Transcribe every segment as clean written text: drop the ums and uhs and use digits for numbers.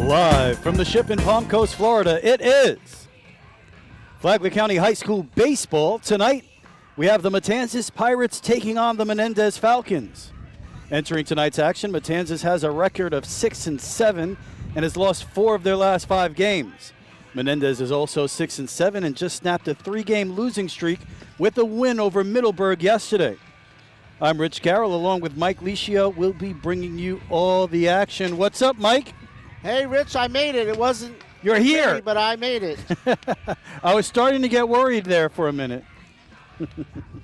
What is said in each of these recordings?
Live from the ship in Palm Coast, Florida, it is Flagler County High School baseball. Tonight, we have the Matanzas Pirates taking on the Menendez Falcons. Entering tonight's action, Matanzas has a record of 6-7 and has lost 4 of their last 5 games. Menendez is also 6-7 and just snapped a 3-game losing streak with a win over Middleburg yesterday. I'm Rich Carroll, along with Mike Licio. We'll be bringing you all the action. What's up, Mike? Hey, Rich, I made it. It wasn't You're here, pretty, but I made it. I was starting to get worried there for a minute.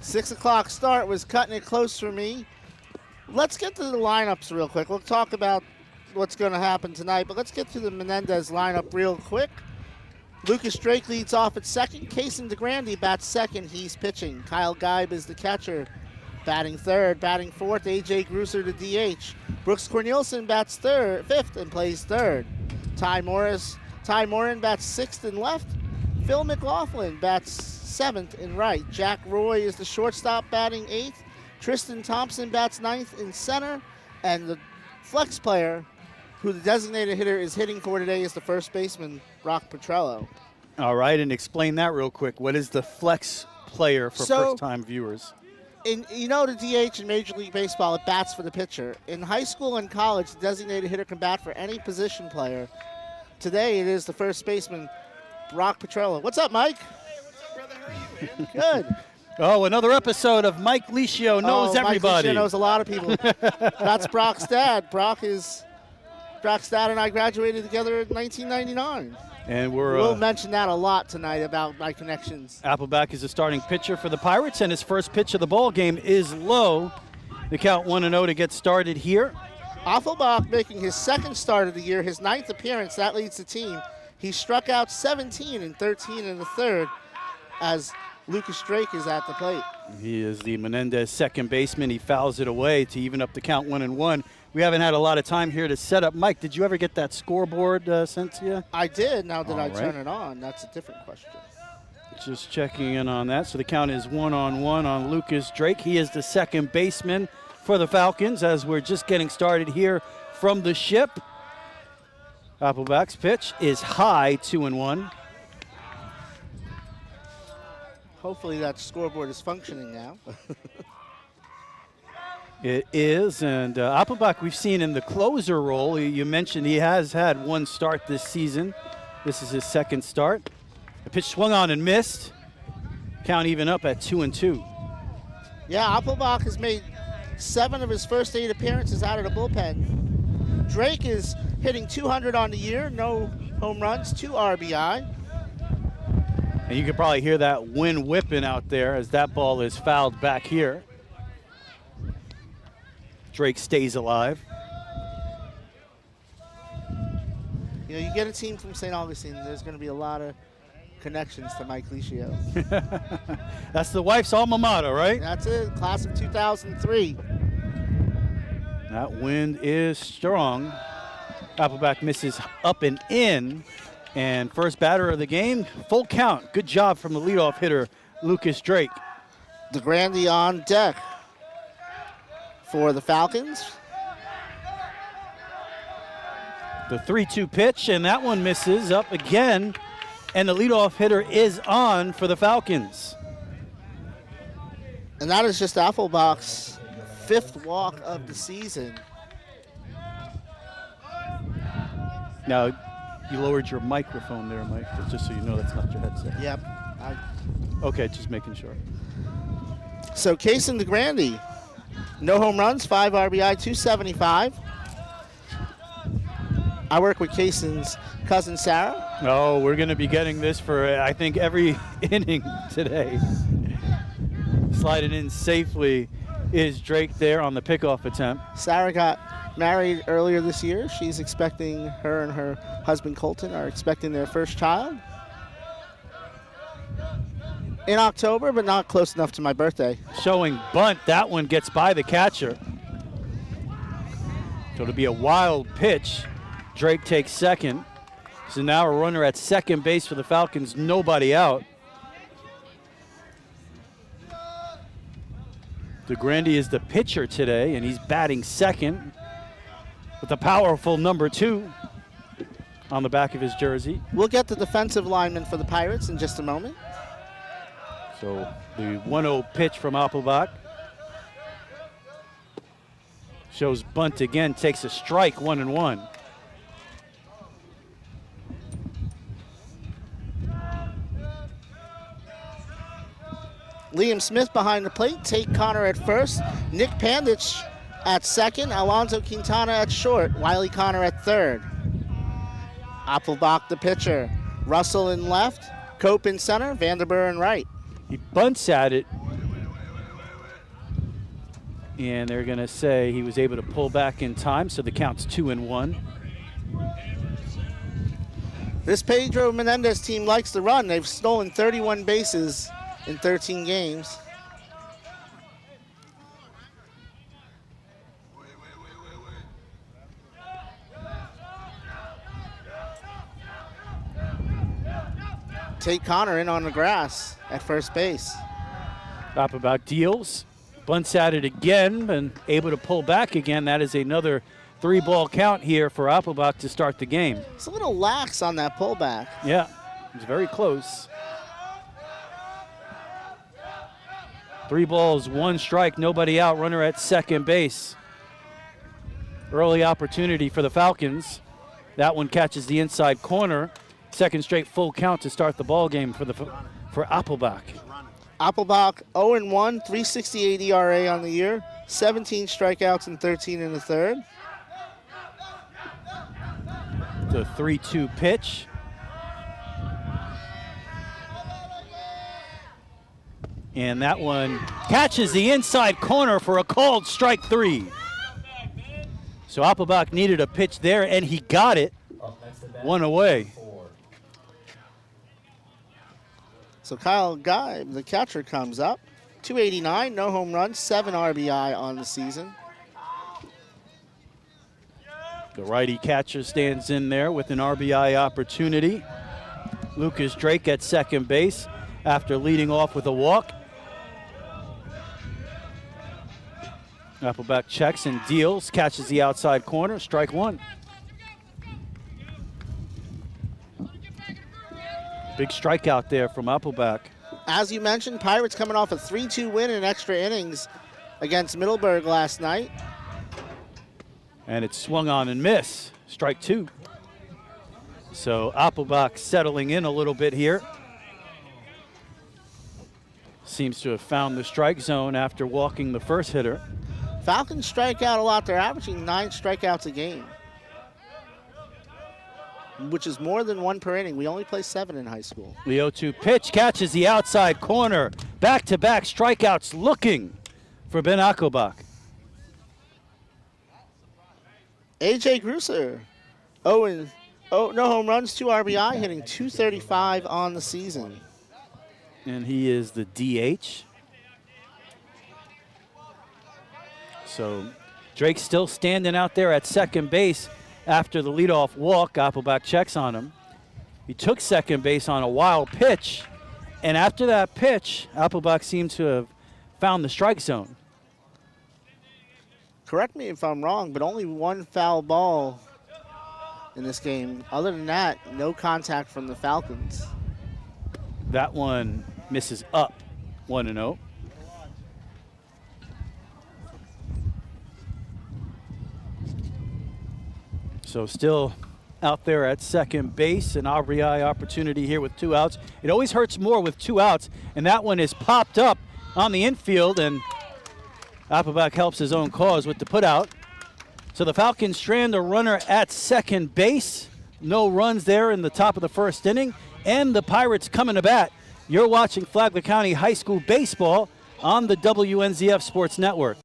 6 o'clock start was cutting it close for me. Let's get to the lineups real quick. We'll talk about what's going to happen tonight, but let's get to the Menendez lineup real quick. Lucas Drake leads off at second. Kason DeGrande bats second. He's pitching. Kyle Geib is the catcher, batting third. Batting fourth, A.J. Grusser, the DH. Brooks Cornelison bats fifth and plays third. Ty Morin bats sixth and left. Phil McLaughlin bats seventh and right. Jack Roy is the shortstop, batting eighth. Tristan Thompson bats ninth in center. And the flex player, who the designated hitter is hitting for today, is the first baseman, Brock Petrello. All right, and explain that real quick. What is the flex player for first-time viewers? You know the DH in Major League Baseball, it bats for the pitcher. In high school and college, the designated hitter can bat for any position player. Today, it is the first baseman, Brock Petrello. What's up, Mike? Hey, what's up, brother? How are you, man? Good. Oh, another episode of Mike Licio knows everybody. Mike Licio knows a lot of people. That's Brock's dad. Brock's dad and I graduated together in 1999. And we'll mention that a lot tonight about my connections. Appleback is the starting pitcher for the Pirates, and his first pitch of the ball game is low. The count 1-0 to get started here. Appleback making his second start of the year, his 9th appearance. That leads the team. He struck out 17 and 13 in the third as Lucas Drake is at the plate. He is the Menendez second baseman. He fouls it away to even up the count 1-1. We haven't had a lot of time here to set up. Mike, did you ever get that scoreboard sent to you? I did. Now, did All I right. turn it on? That's a different question. Just checking in on that. So the count is 1-1 on Lucas Drake. He is the second baseman for the Falcons as we're just getting started here from the ship. Appleback's pitch is high, 2-1. Hopefully that scoreboard is functioning now. It is, and Appleback we've seen in the closer role. You mentioned he has had one start this season. This is his second start. The pitch swung on and missed. Count even up at 2-2. Yeah, Appleback has made 7 of his first 8 appearances out of the bullpen. Drake is hitting 200 on the year, no home runs, 2 RBI. And you can probably hear that wind whipping out there as that ball is fouled back here. Drake stays alive. You know, you get a team from St. Augustine, there's going to be a lot of connections to Mike Licio. That's the wife's alma mater, right? That's it, class of 2003. That wind is strong. Appleback misses up and in. And first batter of the game, full count. Good job from the leadoff hitter, Lucas Drake. DeGrande on deck for the Falcons. The 3-2 pitch, and that one misses up again. And the leadoff hitter is on for the Falcons. And that is just Appleback's 5th walk of the season. Now, you lowered your microphone there, Mike, just so you know that's not your headset. Yep. Okay, just making sure. So Kason DeGrande, no home runs, 5 RBI, 275. I work with Kason's cousin Sarah. Oh, we're going to be getting this for, I think, every inning today. Sliding in safely is Drake there on the pickoff attempt. Sarah got married earlier this year. She's expecting, her and her husband Colton are expecting their first child in October, but not close enough to my birthday. Showing bunt. That one gets by the catcher. So it'll be a wild pitch. Drake takes second. So now a runner at second base for the Falcons, nobody out. DeGrande is the pitcher today, and he's batting second with a powerful number 2. on the back of his jersey. We'll get the defensive lineman for the Pirates in just a moment. So the 1-0 pitch from Appelbach. Shows bunt again, takes a strike, 1-1. Liam Smith behind the plate, Tate Connor at first, Nick Pandich at second, Alonzo Quintana at short, Wiley Connor at third. Appelbach the pitcher, Russell in left, Cope in center, Vanderburr in right. He bunts at it, and they're going to say he was able to pull back in time, so the count's 2-1. This Pedro Menendez team likes to run. They've stolen 31 bases in 13 games. Tate Connor in on the grass at first base. Appelbach deals, bunts at it again, and able to pull back again. That is another 3-ball count here for Appelbach to start the game. It's a little lax on that pullback. Yeah, it's very close. 3 balls, 1 strike, nobody out, runner at second base. Early opportunity for the Falcons. That one catches the inside corner. Second straight full count to start the ball game for Appelbach. Appelbach 0-1, 3.68 ERA on the year, 17 strikeouts and 13 in the third. The 3-2 pitch. And that one catches the inside corner for a called strike 3. So Appelbach needed a pitch there, and he got it. 1 away. So Kyle Guy, the catcher, comes up. 289, no home runs, 7 RBI on the season. The righty catcher stands in there with an RBI opportunity. Lucas Drake at second base after leading off with a walk. Appelbach checks and deals, catches the outside corner, strike 1. Big strikeout there from Appelbach. As you mentioned, Pirates coming off a 3-2 win in extra innings against Middleburg last night. And it's swung on and miss, strike 2. So Appelbach settling in a little bit here. Seems to have found the strike zone after walking the first hitter. Falcons strike out a lot. They're averaging 9 strikeouts a game, which is more than 1 per inning. We only play 7 in high school. The 0-2 pitch catches the outside corner. Back-to-back strikeouts looking for Ben Appelbach. A.J. Grusser, no home runs, 2 RBI, hitting .235 on the season. And he is the DH. So Drake's still standing out there at second base after the leadoff walk. Appelbach checks on him. He took second base on a wild pitch, and after that pitch, Appelbach seemed to have found the strike zone. Correct me if I'm wrong, but only 1 foul ball in this game. Other than that, no contact from the Falcons. That one misses up, 1-0. So still out there at second base, an RBI opportunity here with 2 outs. It always hurts more with 2 outs, and that one is popped up on the infield, and Appelbach helps his own cause with the putout. So the Falcons strand a runner at second base. No runs there in the top of the first inning, and the Pirates coming to bat. You're watching Flagler County High School Baseball on the WNZF Sports Network.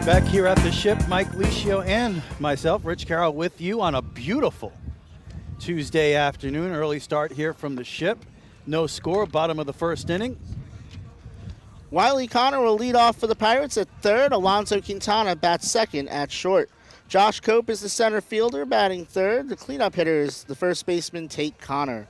Back here at the ship, Mike Licio and myself, Rich Carroll, with you on a beautiful Tuesday afternoon. Early start here from the ship. No score, bottom of the first inning. Wiley Connor will lead off for the Pirates at third. Alonzo Quintana bats second at short. Josh Cope is the center fielder, batting third. The cleanup hitter is the first baseman, Tate Connor.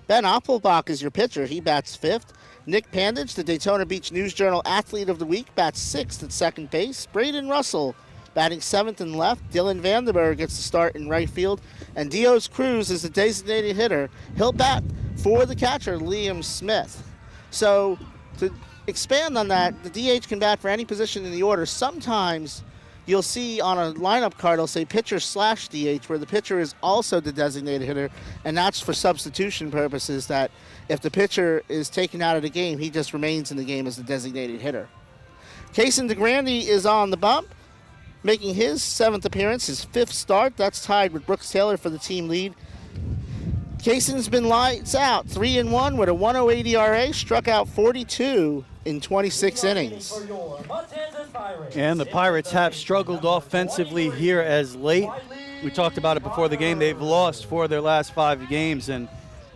Ben Appelbach is your pitcher. He bats fifth. Nick Pandage, the Daytona Beach News-Journal Athlete of the Week, bats sixth at second base. Braden Russell batting seventh and left. Dylan Vandenberg gets the start in right field. And Dios Cruz is the designated hitter. He'll bat for the catcher, Liam Smith. So to expand on that, the DH can bat for any position in the order. Sometimes you'll see on a lineup card, it'll say pitcher / DH, where the pitcher is also the designated hitter, and that's for substitution purposes, that if the pitcher is taken out of the game, he just remains in the game as the designated hitter. Kaysen DeGrande is on the bump, making his 7th appearance, his 5th start. That's tied with Brooks Taylor for the team lead. Kaysen's been lights out, 3-1 with a 1.08 ERA, struck out 42 in 26 innings. And the Pirates have struggled offensively here as late. We talked about it before the game. They've lost 4 of their last 5 games, and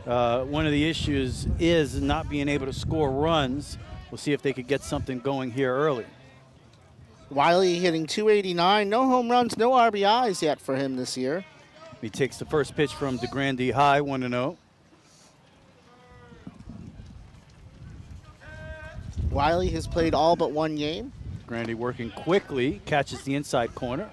one of the issues is not being able to score runs. We'll see if they could get something going here early. Wiley hitting .289, no home runs, no RBIs yet for him this year. He takes the first pitch from DeGrande high, 1-0. Wiley has played all but 1 game. DeGrande working quickly, catches the inside corner.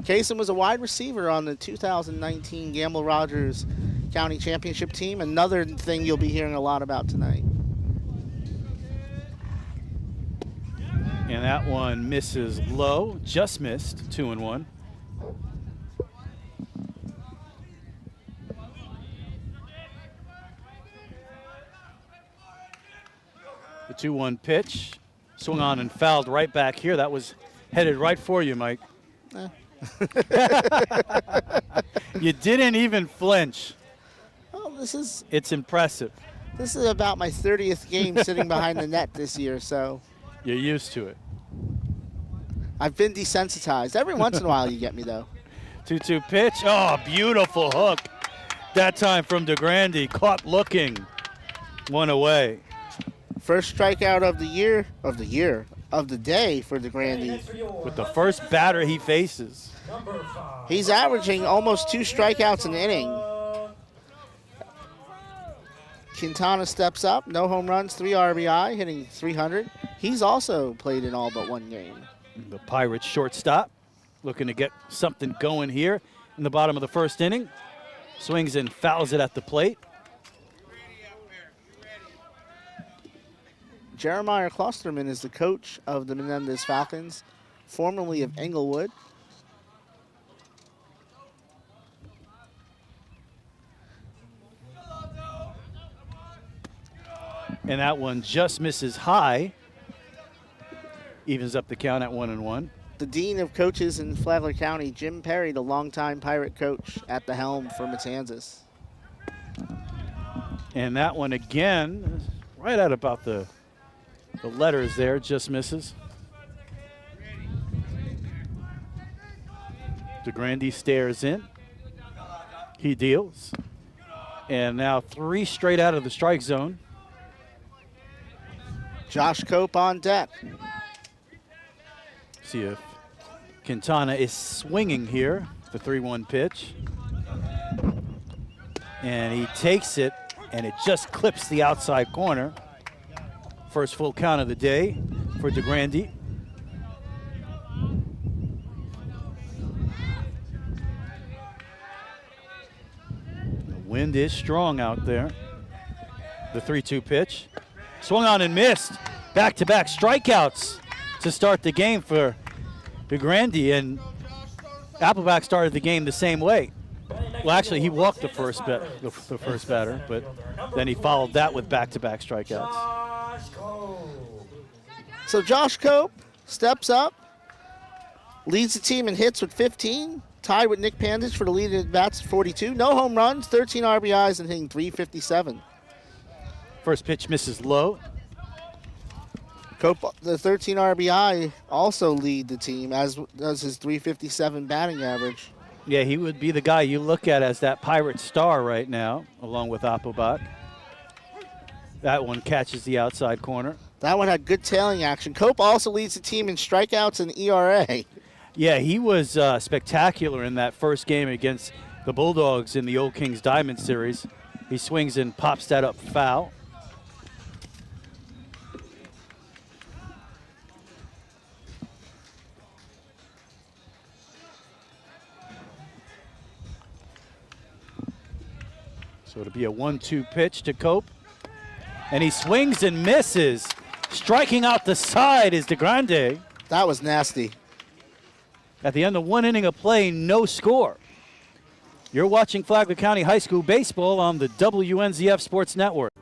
Kaysen was a wide receiver on the 2019 Gamble Rogers County Championship team. Another thing you'll be hearing a lot about tonight. And that one misses low, just missed, 2-1. The 2-1 pitch, swung on and fouled right back here. That was headed right for you, Mike. You didn't even flinch. Well, It's impressive. This is about my 30th game sitting behind the net this year, so You're used to it. I've been desensitized. Every once in a while you get me, though. 2-2 pitch. Oh, beautiful hook. That time from DeGrande, caught looking. 1 away. First strikeout of the day for DeGrande. With the first batter he faces. He's averaging almost 2 strikeouts an inning. Quintana steps up, no home runs, 3 RBI, hitting .300. He's also played in all but 1 game. The Pirates shortstop looking to get something going here in the bottom of the first inning. Swings and fouls it at the plate. Jeremiah Klosterman is the coach of the Menendez Falcons, formerly of Englewood. And that one just misses high. Evens up the count at 1-1. The dean of coaches in Flagler County, Jim Perry, the longtime Pirate coach at the helm for Matanzas. And that one again, right at about the letters there, just misses. DeGrande stares in. He deals. And now 3 straight out of the strike zone. Josh Cope on deck. See if Quintana is swinging here. The 3-1 pitch. And he takes it, and it just clips the outside corner. First full count of the day for DeGrande. The wind is strong out there. The 3-2 pitch. Swung on and missed. Back-to-back strikeouts to start the game for DeGrande, and Appelbach started the game the same way. Well, actually, he walked the first batter, but then he followed that with back-to-back strikeouts. So Josh Cope steps up, leads the team in hits with 15, tied with Nick Pandage for the lead in bats at 42. No home runs, 13 RBIs, and hitting .357. First pitch misses low. Cope, the 13 RBI, also lead the team, as does his .357 batting average. Yeah, he would be the guy you look at as that Pirate star right now, along with Appelbach. That one catches the outside corner. That one had good tailing action. Cope also leads the team in strikeouts and ERA. Yeah, he was spectacular in that first game against the Bulldogs in the Old Kings Diamond Series. He swings and pops that up foul. So it'll be a 1-2 pitch to Cope. And he swings and misses. Striking out the side is DeGrande. That was nasty. At the end of one inning of play, no score. You're watching Flagler County High School Baseball on the WNZF Sports Network.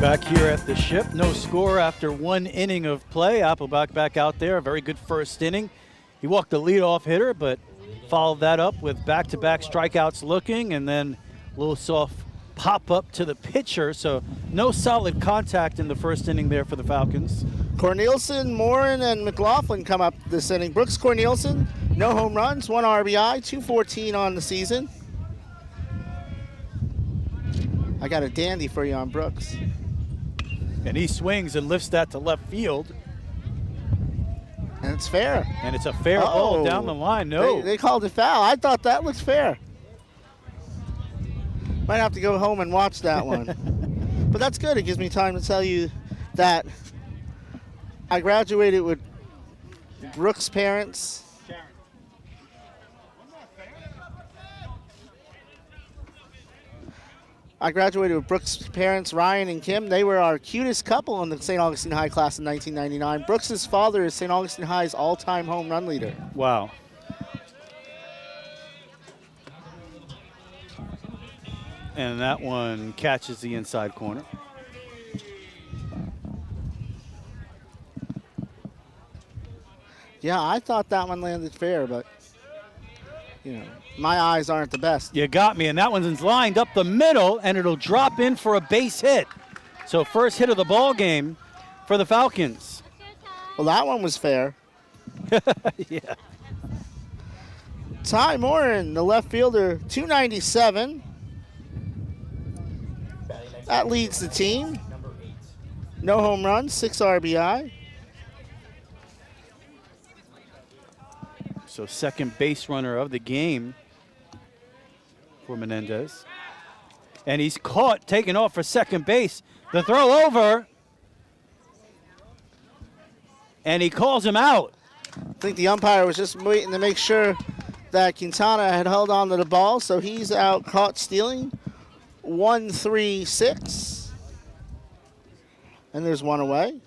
Back here at the Ship, no score after one inning of play. Appelbach back out there, a very good first inning. He walked the leadoff hitter, but followed that up with back-to-back strikeouts looking, and then a little soft pop-up to the pitcher. So no solid contact in the first inning there for the Falcons. Cornelison, Morin, and McLaughlin come up this inning. Brooks Cornelison, no home runs, 1 RBI, 214 on the season. I got a dandy for you on Brooks. And he swings and lifts that to left field. And it's fair. And it's a fair ball down the line. No. They called it foul. I thought that looked fair. Might have to go home and watch that one. But that's good. It gives me time to tell you that I graduated with Brooks' parents. I graduated with Brooks' parents, Ryan and Kim. They were our cutest couple in the St. Augustine High class in 1999. Brooks' father is St. Augustine High's all-time home run leader. Wow. And that one catches the inside corner. Yeah, I thought that one landed fair, but, you know, my eyes aren't the best. You got me, and that one's lined up the middle, and it'll drop in for a base hit. So first hit of the ball game for the Falcons. Well, that one was fair. Yeah. Ty Morin, the left fielder, 297. That leads the team. No home runs, 6 RBI. So second base runner of the game for Menendez. And he's caught taking off for second base. The throw over. And he calls him out. I think the umpire was just waiting to make sure that Quintana had held on to the ball, so he's out caught stealing. 1-3-6. And there's one away.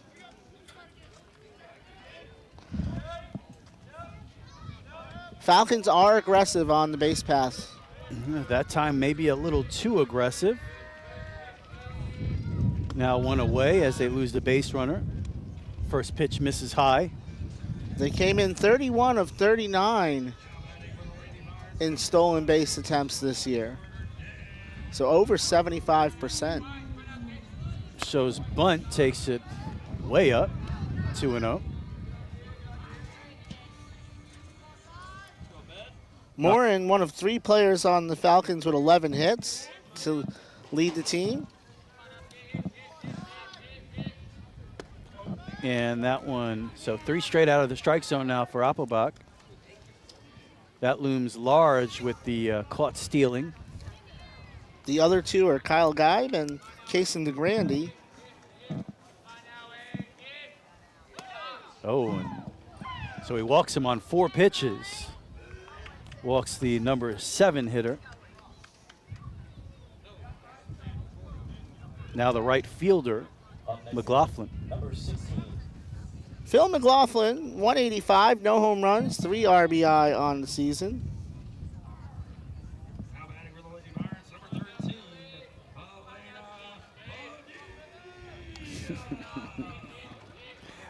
Falcons are aggressive on the base pass. That time maybe a little too aggressive. Now one away as they lose the base runner. First pitch misses high. They came in 31 of 39 in stolen base attempts this year. So over 75%. Shows bunt takes it way up, 2-0. Morin, one of 3 players on the Falcons with 11 hits to lead the team. And that one, so 3 straight out of the strike zone now for Appelbach. That looms large with the caught stealing. The other 2 are Kyle Geib and Kason DeGrandy. Oh, and so he walks him on 4 pitches. Walks the number 7 hitter. Now the right fielder, McLaughlin. Number 16. Phil McLaughlin, 185, no home runs, 3 RBI on the season. Now batting for the Lady Pirates, number 13,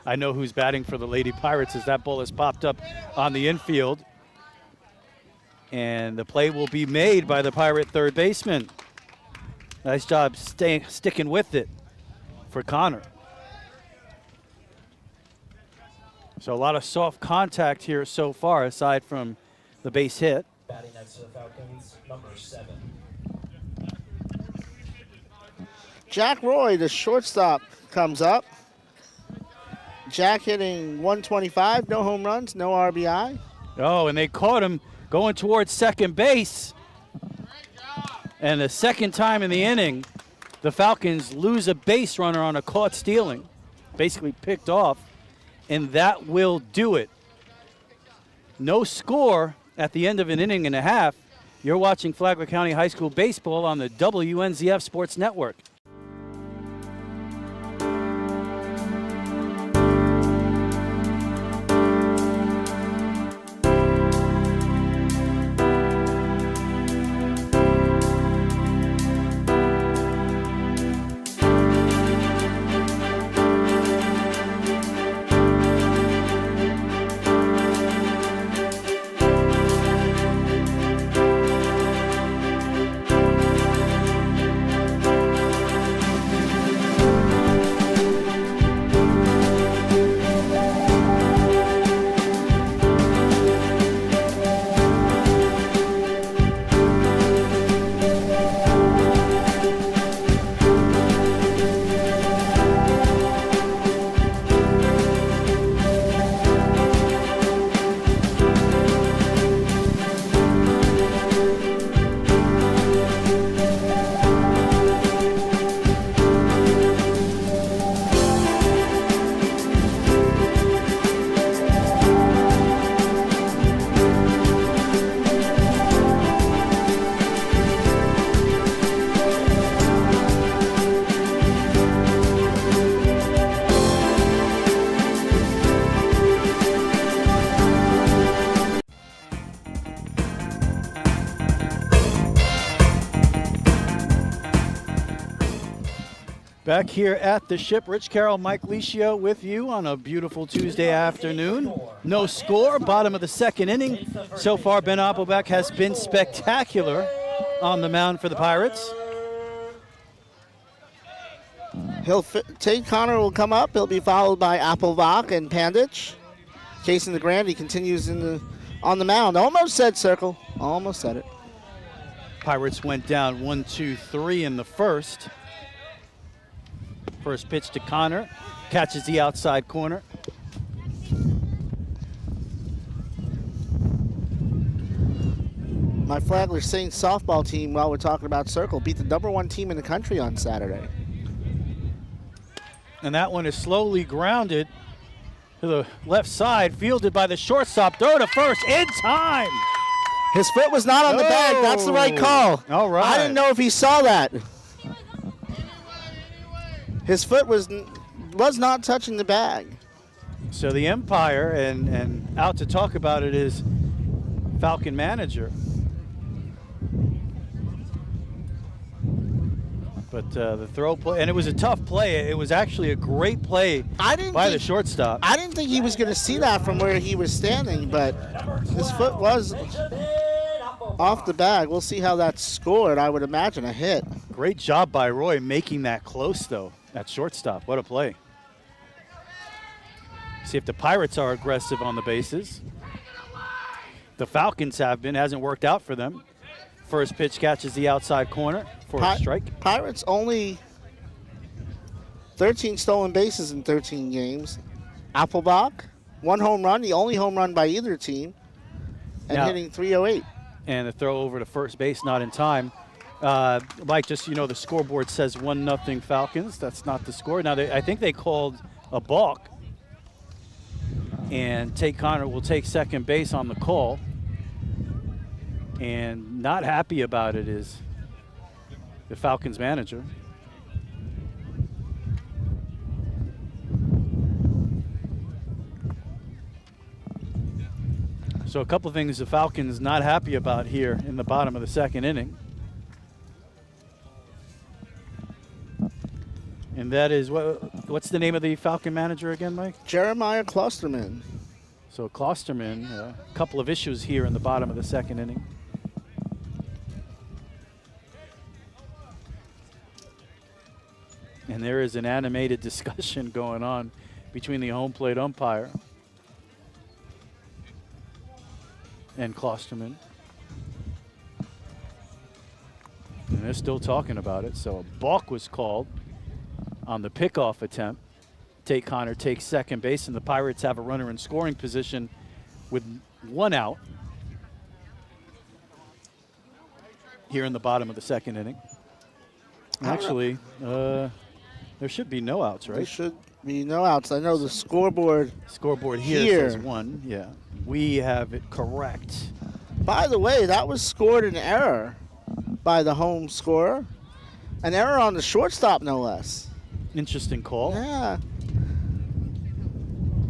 I know who's batting for the Lady Pirates as that ball has popped up on the infield. And the play will be made by the Pirate third baseman. Nice job sticking with it for Connor. So a lot of soft contact here so far, aside from the base hit. Batting next to the Falcons, number 7. Jack Roy, the shortstop, comes up. Jack hitting 125, no home runs, no RBI. Oh, and they caught him going towards second base. And the second time in the inning, the Falcons lose a base runner on a caught stealing. Basically picked off, and that will do it. No score at the end of an inning and a half. You're watching Flagler County High School Baseball on the WNZF Sports Network. Back here at the ship, Rich Carroll, Mike Licio with you on a beautiful Tuesday afternoon. No score, bottom of the second inning. So far, Ben Appelbach has been spectacular on the mound for the Pirates. Tate Connor will come up. He'll be followed by Appelbach and Pandich. Kason DeGrandy continues on the mound. Almost said circle. Almost said it. Pirates went down 1-2-3 in the first. First pitch to Connor, catches the outside corner. My Flagler St. softball team, while we're talking about circle, beat the #1 team in the country on Saturday. And that one is slowly grounded to the left side, fielded by the shortstop. Throw to first in time. His foot was not on the bag. That's the right call. All right. I didn't know if he saw that. His foot was not touching the bag. So the umpire, and out to talk about it is Falcon manager. But the throw play, and it was a tough play. It was actually a great play by the shortstop. I didn't think he was going to see that from where he was standing, but his foot was off the bag. We'll see how that's scored. I would imagine a hit. Great job by Roy making that close, though, at shortstop. What a play. See if the Pirates are aggressive on the bases. The Falcons have been. Hasn't worked out for them. First pitch catches the outside corner for a strike. Pirates only 13 stolen bases in 13 games. Applebach, 1 home run, the only home run by either team, and hitting .308. And the throw over to first base, not in time. Mike, just the scoreboard says 1-0 Falcons. That's not the score. Now, I think they called a balk. And Tate Connor will take second base on the call. And not happy about it is the Falcons manager. So a couple of things the Falcons not happy about here in the bottom of the second inning. And that is, what's the name of the Falcon manager again, Mike? Jeremiah Klosterman. So Klosterman, a couple of issues here in the bottom of the second inning. And there is an animated discussion going on between the home plate umpire and Klosterman. And they're still talking about it. So a balk was called on the pickoff attempt. Tate Connor takes second base, and the Pirates have a runner in scoring position with 1 out here in the bottom of the second inning. Actually, there should be no outs, right? There should be no outs. I know the scoreboard here says 1. Yeah, we have it correct. By the way, that was scored an error by the home scorer. An error on the shortstop, no less. Interesting call. Yeah.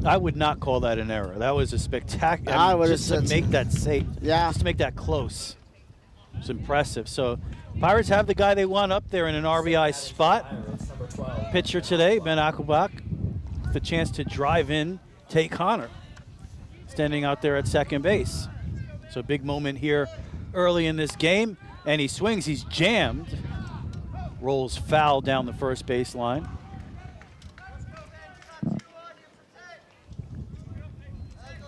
I would not call that an error. That was a spectacular. Just to make that safe. Yeah. Just to make that close. It's impressive. So Pirates have the guy they want up there in an RBI spot. Pitcher today, Ben Ackelbach, the chance to drive in Tate Connor, standing out there at second base. So a big moment here early in this game, and he swings. He's jammed. Rolls foul down the first base line.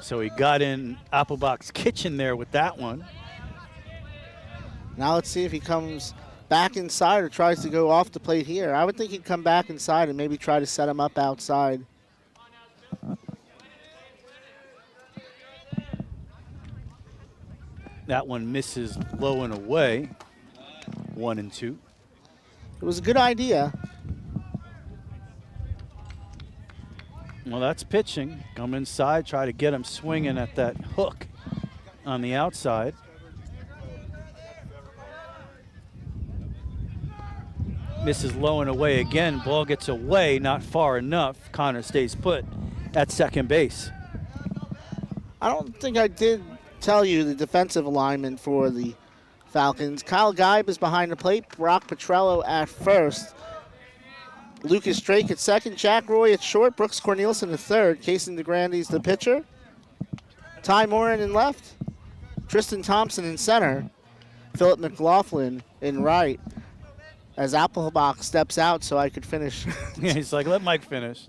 So he got in Applebach's kitchen there with that one. Now let's see if he comes back inside or tries to go off the plate here. I would think he'd come back inside and maybe try to set him up outside. That one misses low and away. 1-2. It was a good idea. Well, that's pitching. Come inside, try to get him swinging at that hook on the outside. Misses low and away again. Ball gets away, not far enough. Connor stays put at second base. I don't think I did tell you the defensive alignment for the Falcons. Kyle Geib is behind the plate. Brock Petrello at first. Lucas Drake at second. Jack Roy at short. Brooks Cornelison at third. Casey DeGrande's the pitcher. Ty Morin in left. Tristan Thompson in center. Philip McLaughlin in right. As Applebach steps out so I could finish. Yeah, he's like, let Mike finish.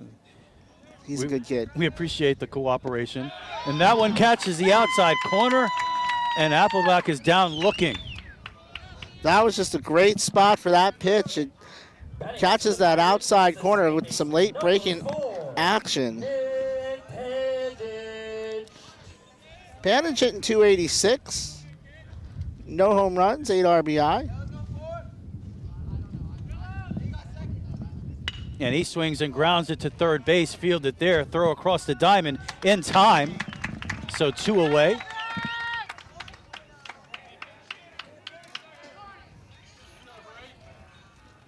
He's a good kid. We appreciate the cooperation. And that one catches the outside corner, and Applebach is down looking. That was just a great spot for that pitch. It catches that outside corner with some late breaking action. Pandage hitting .286. No home runs, 8 RBI. And he swings and grounds it to third base, fielded there, throw across the diamond in time. So 2 away.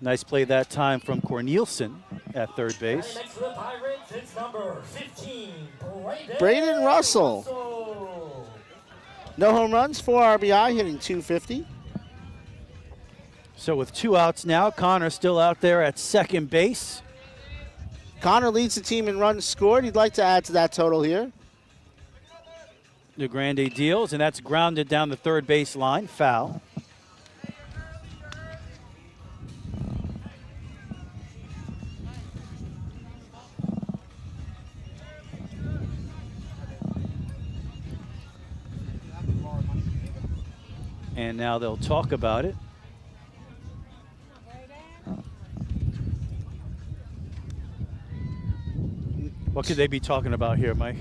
Nice play that time from Cornelison at third base. Next to the Pirates, it's number 15, Braden Russell. No home runs, 4 RBI, hitting .250. So with 2 outs now, Connor still out there at second base. Connor leads the team in runs scored. He'd like to add to that total here. DeGrande deals, and that's grounded down the third base line. Foul. And now they'll talk about it. What could they be talking about here, Mike?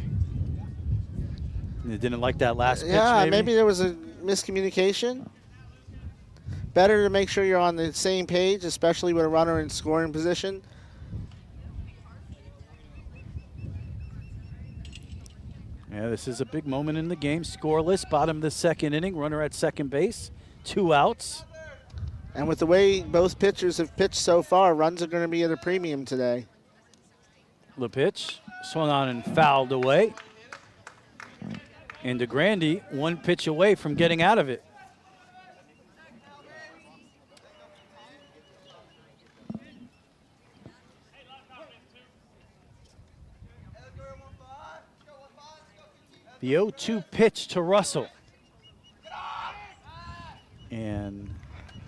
They didn't like that last pitch, Yeah, maybe? maybe there was a miscommunication. Better to make sure you're on the same page, especially with a runner in scoring position. Yeah, this is a big moment in the game. Scoreless, bottom of the second inning. Runner at second base. 2 outs. And with the way both pitchers have pitched so far, runs are going to be at a premium today. The pitch swung on and fouled away. And DeGrande 1 pitch away from getting out of it. The 0-2 pitch to Russell. And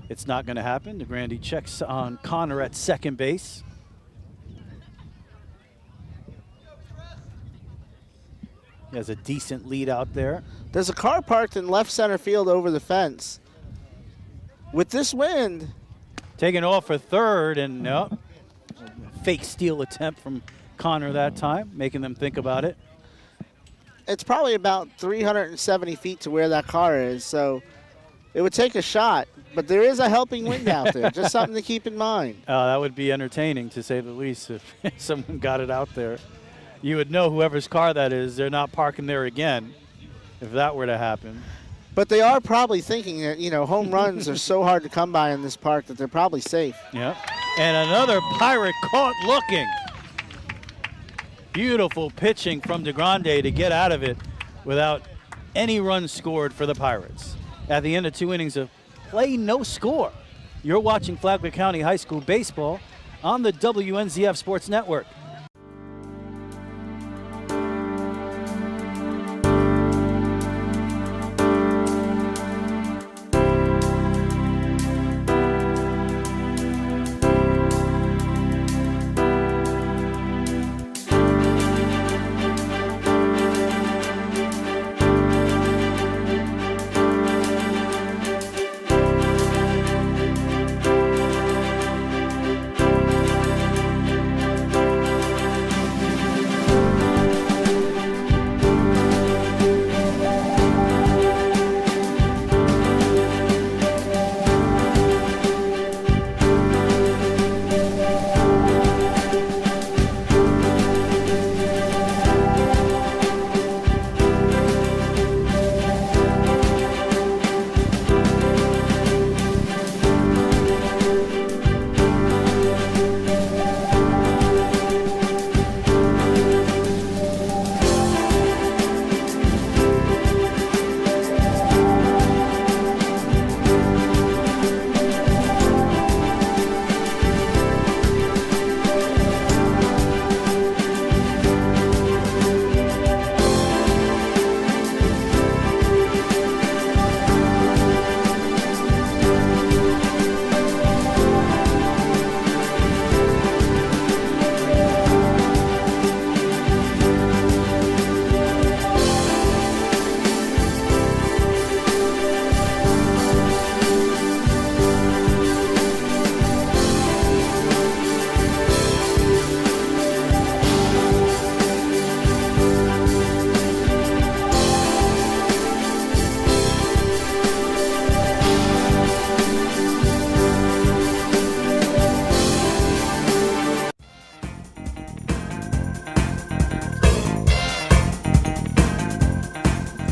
it's not going to happen. DeGrande checks on Connor at second base. He has a decent lead out there. There's a car parked in left center field over the fence. With this wind, Taking off for third, and no, fake steal attempt from Connor that time, making them think about it. it's probably about 370 feet to where that car is, so it would take a shot. But there is a helping wind out there, just something to keep in mind. That would be entertaining, to say the least, if someone got it out there. You would know whoever's car that is, they're not parking there again if that were to happen. But they are probably thinking that, you know, home runs are so hard to come by in this park that they're probably safe. Yep. And another Pirate caught looking. Beautiful pitching from DeGrande to get out of it without any runs scored for the Pirates. At the end of 2 innings of play, no score. You're watching Flagler County High School baseball on the WNZF Sports Network.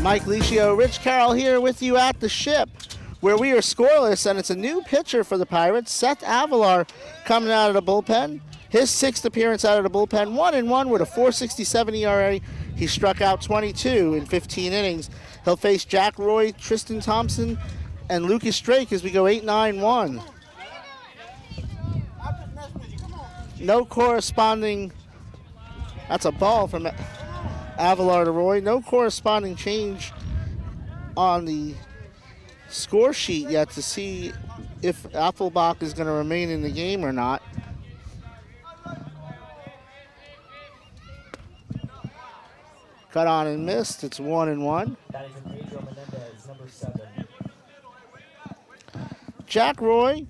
Mike Licio, Rich Carroll here with you at the Ship, where we are scoreless, and it's a new pitcher for the Pirates, Seth Avalar, coming out of the bullpen. His 6th appearance out of the bullpen, 1-1 with a 4.67 ERA, He struck out 22 in 15 innings. He'll face Jack Roy, Tristan Thompson, and Lucas Drake as we go 8-9-1. No corresponding, that's a ball from Avalar to Roy. No corresponding change on the score sheet yet to see if Appelbach is going to remain in the game or not. Cut on and missed. It's 1-1. Batting for Pedro Menendez, number 7. Jack Roy,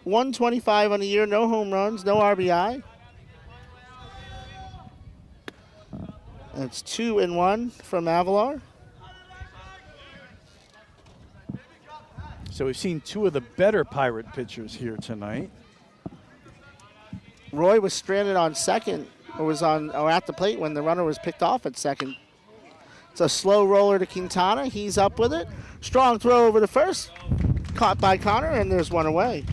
125 on the year, no home runs, no RBI. And it's 2-1 from Avalar. So we've seen two of the better Pirate pitchers here tonight. Roy was stranded on second, or at the plate when the runner was picked off at second. It's a slow roller to Quintana. He's up with it. Strong throw over to first. Caught by Connor, and there's one away.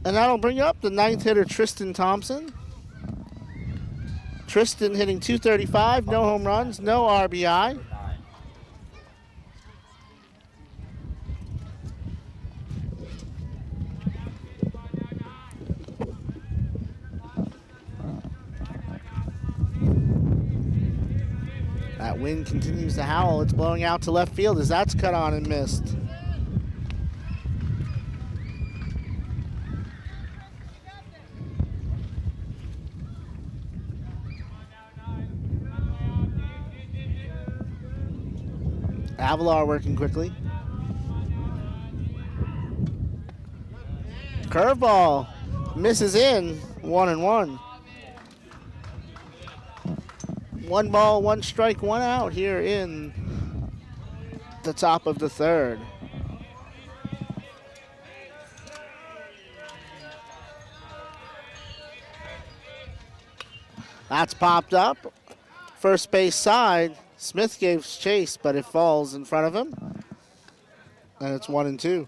And that'll bring up the ninth hitter, Tristan Thompson. Tristan hitting .235, no home runs, no RBI. That wind continues to howl. It's blowing out to left field as that's cut on and missed. Avalar working quickly. Curveball misses in, 1-1. 1 ball, 1 strike, 1 out here in the top of the third. That's popped up. First base side. Smith gave chase, but it falls in front of him. And it's 1-2.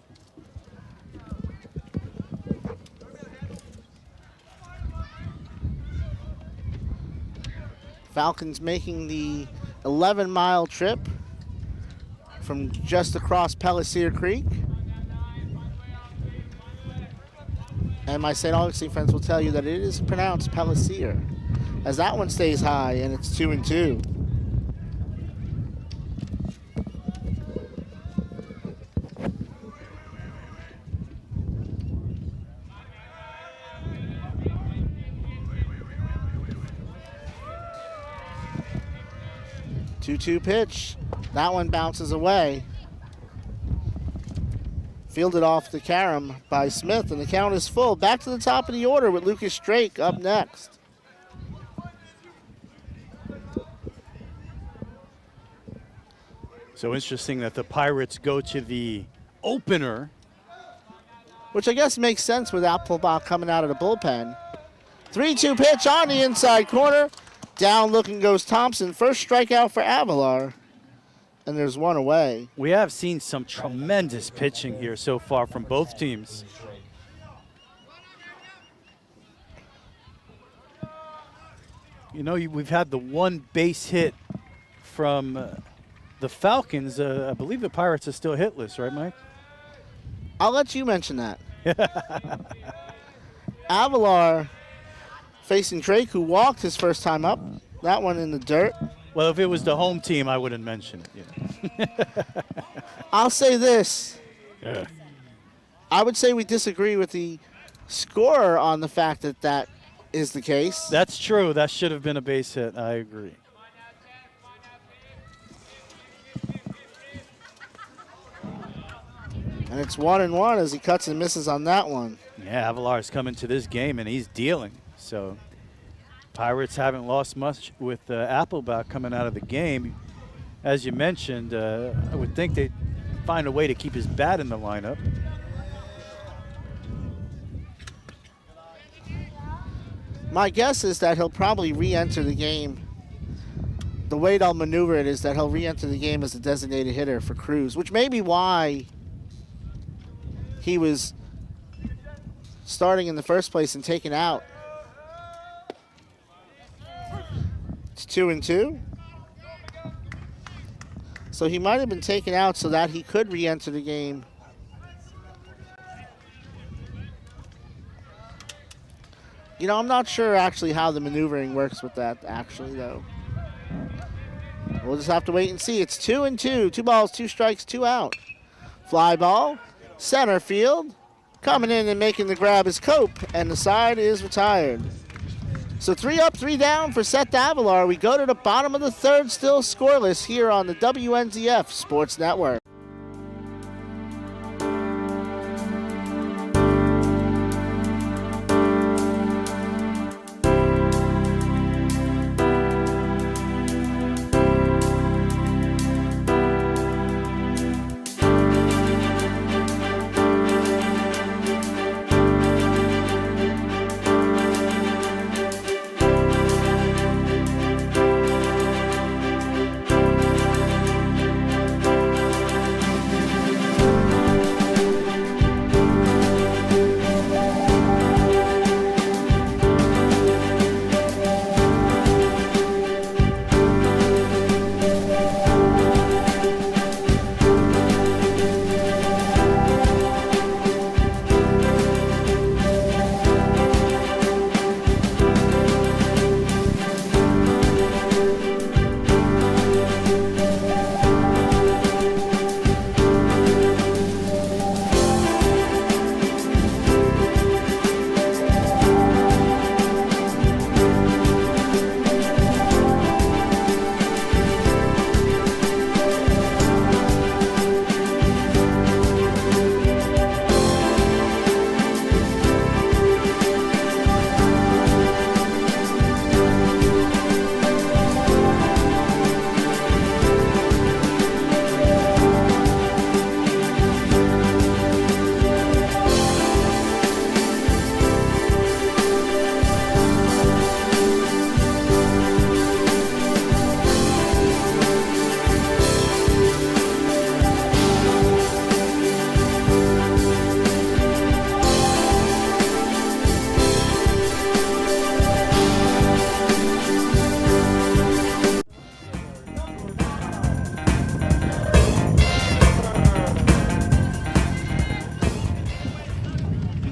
Falcons making the 11-mile trip from just across Pellisier Creek. And my St. Augustine friends will tell you that it is pronounced Pellisier, as that one stays high, and it's 2-2. Two-two pitch. That one bounces away. Fielded off the carom by Smith, and the count is full. Back to the top of the order with Lucas Drake up next. So interesting that the Pirates go to the opener. Which I guess makes sense with Appelbach coming out of the bullpen. 3-2 pitch on the inside corner. Down looking goes Thompson. First strikeout for Avalar. And there's one away. We have seen some tremendous pitching here so far from both teams. You know, we've had the one base hit from the Falcons. I believe the Pirates are still hitless, right, Mike? I'll let you mention that. Avalar facing Drake, who walked his first time up. That one in the dirt. Well, if it was the home team, I wouldn't mention it. Yeah. I'll say this. Yeah. I would say we disagree with the scorer on the fact that that is the case. That's true. That should have been a base hit. I agree. And it's 1-1 as he cuts and misses on that one. Yeah, Avalar's coming to this game, and he's dealing. So Pirates haven't lost much with Appelbach coming out of the game. As you mentioned, I would think they'd find a way to keep his bat in the lineup. My guess is that he'll probably re-enter the game. The way they'll maneuver it is that he'll re-enter the game as a designated hitter for Cruz, which may be why he was starting in the first place and taken out. It's 2-2. So he might have been taken out so that he could re-enter the game. You know, I'm not sure actually how the maneuvering works with that actually, though. We'll just have to wait and see. It's 2-2. 2 balls, 2 strikes, 2 out. Fly ball, center field. Coming in and making the grab is Cope, and the side is retired. So 3 up, 3 down for Seth Avalar. We go to the bottom of the third, still scoreless here on the WNZF Sports Network.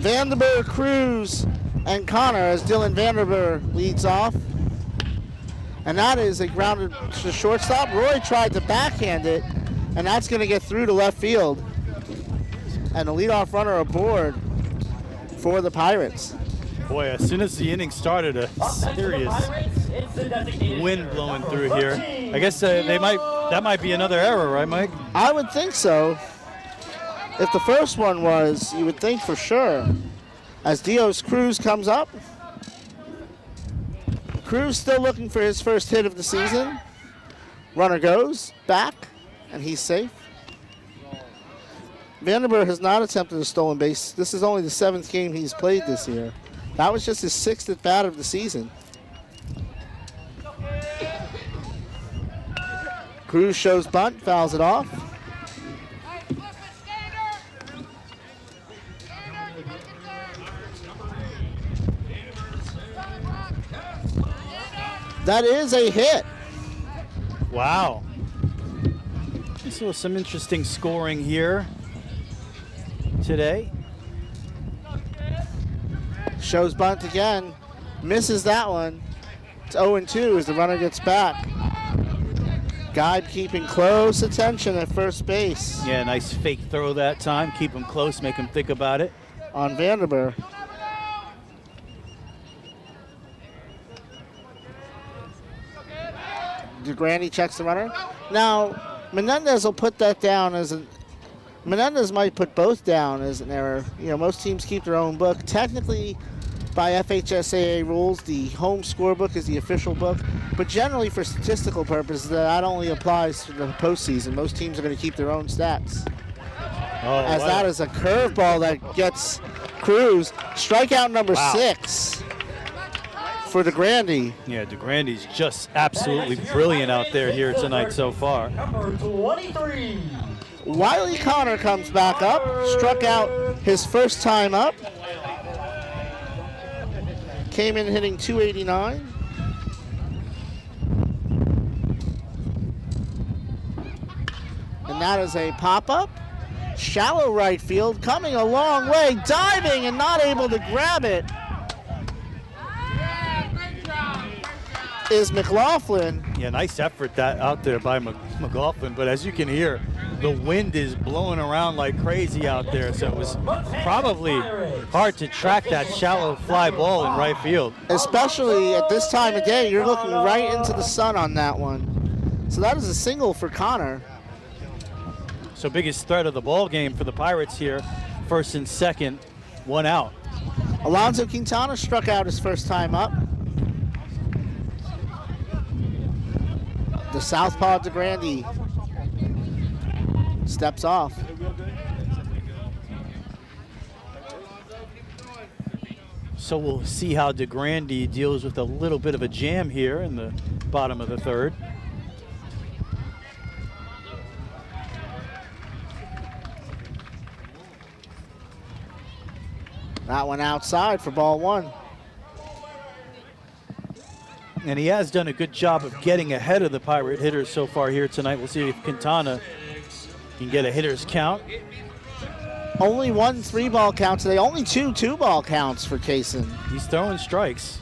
Vanderburg, Cruz, and Connor as Dylan Vanderburg leads off. And that is a grounded to shortstop. Roy tried to backhand it, and that's going to get through to left field. And the leadoff runner aboard for the Pirates. Boy, as soon as the inning started, a serious wind blowing through here. I guess that might be another error, right, Mike? I would think so. If the first one was, you would think for sure. As Dios Cruz comes up. Cruz still looking for his first hit of the season. Runner goes back, and he's safe. Vanderburg has not attempted a stolen base. This is only the 7th game he's played this year. That was just his 6th at bat of the season. Cruz shows bunt, fouls it off. That is a hit. Wow. So some interesting scoring here today. Shows bunt again. Misses that one. It's 0-2 as the runner gets back. Guide keeping close attention at first base. Yeah, nice fake throw that time. Keep him close, make him think about it. On Vanderburg. DeGrandy checks the runner. Now, Menendez will put that down as a... Menendez might put both down as an error. You know, most teams keep their own book. Technically, by FHSAA rules, the home scorebook is the official book. But generally, for statistical purposes, that only applies to the postseason. Most teams are going to keep their own stats. As wow. That is a curveball that gets Cruz. Strikeout number 6 for DeGrandy. Yeah, DeGrandy's just absolutely brilliant out there here tonight so far. Number 23. Wiley Connor comes back up, struck out his first time up. came in hitting .289. And that is a pop-up. Shallow right field, coming a long way, diving and not able to grab it is McLaughlin. Yeah, nice effort out there by McLaughlin, but as you can hear, the wind is blowing around like crazy out there, so it was probably hard to track that shallow fly ball in right field. Especially at this time of day, you're looking right into the sun on that one. So that is a single for Connor. So biggest threat of the ball game for the Pirates here, first and second, one out. Alonzo Quintana struck out his first time up. The southpaw DeGrande steps off. So we'll see how DeGrande deals with a little bit of a jam here in the bottom of the third. That one outside for ball one. And he has done a good job of getting ahead of the Pirate hitters so far here tonight. We'll see if Quintana can get a hitter's count. Only 1 3-ball count today. Only 2 2-ball counts for Kaysen. He's throwing strikes.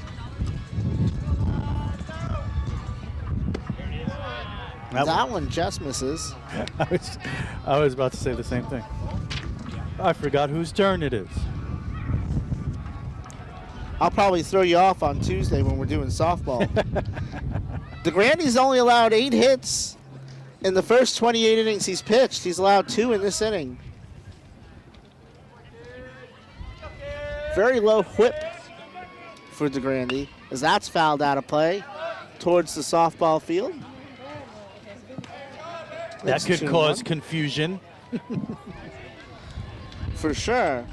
That one just misses. I was about to say the same thing. I forgot whose turn it is. I'll probably throw you off on Tuesday when we're doing softball. DeGrande's only allowed 8 hits in the first 28 innings he's pitched. He's allowed 2 in this inning. Very low whip for DeGrande as that's fouled out of play towards the softball field. That It's could 2-1. cause confusion. For sure.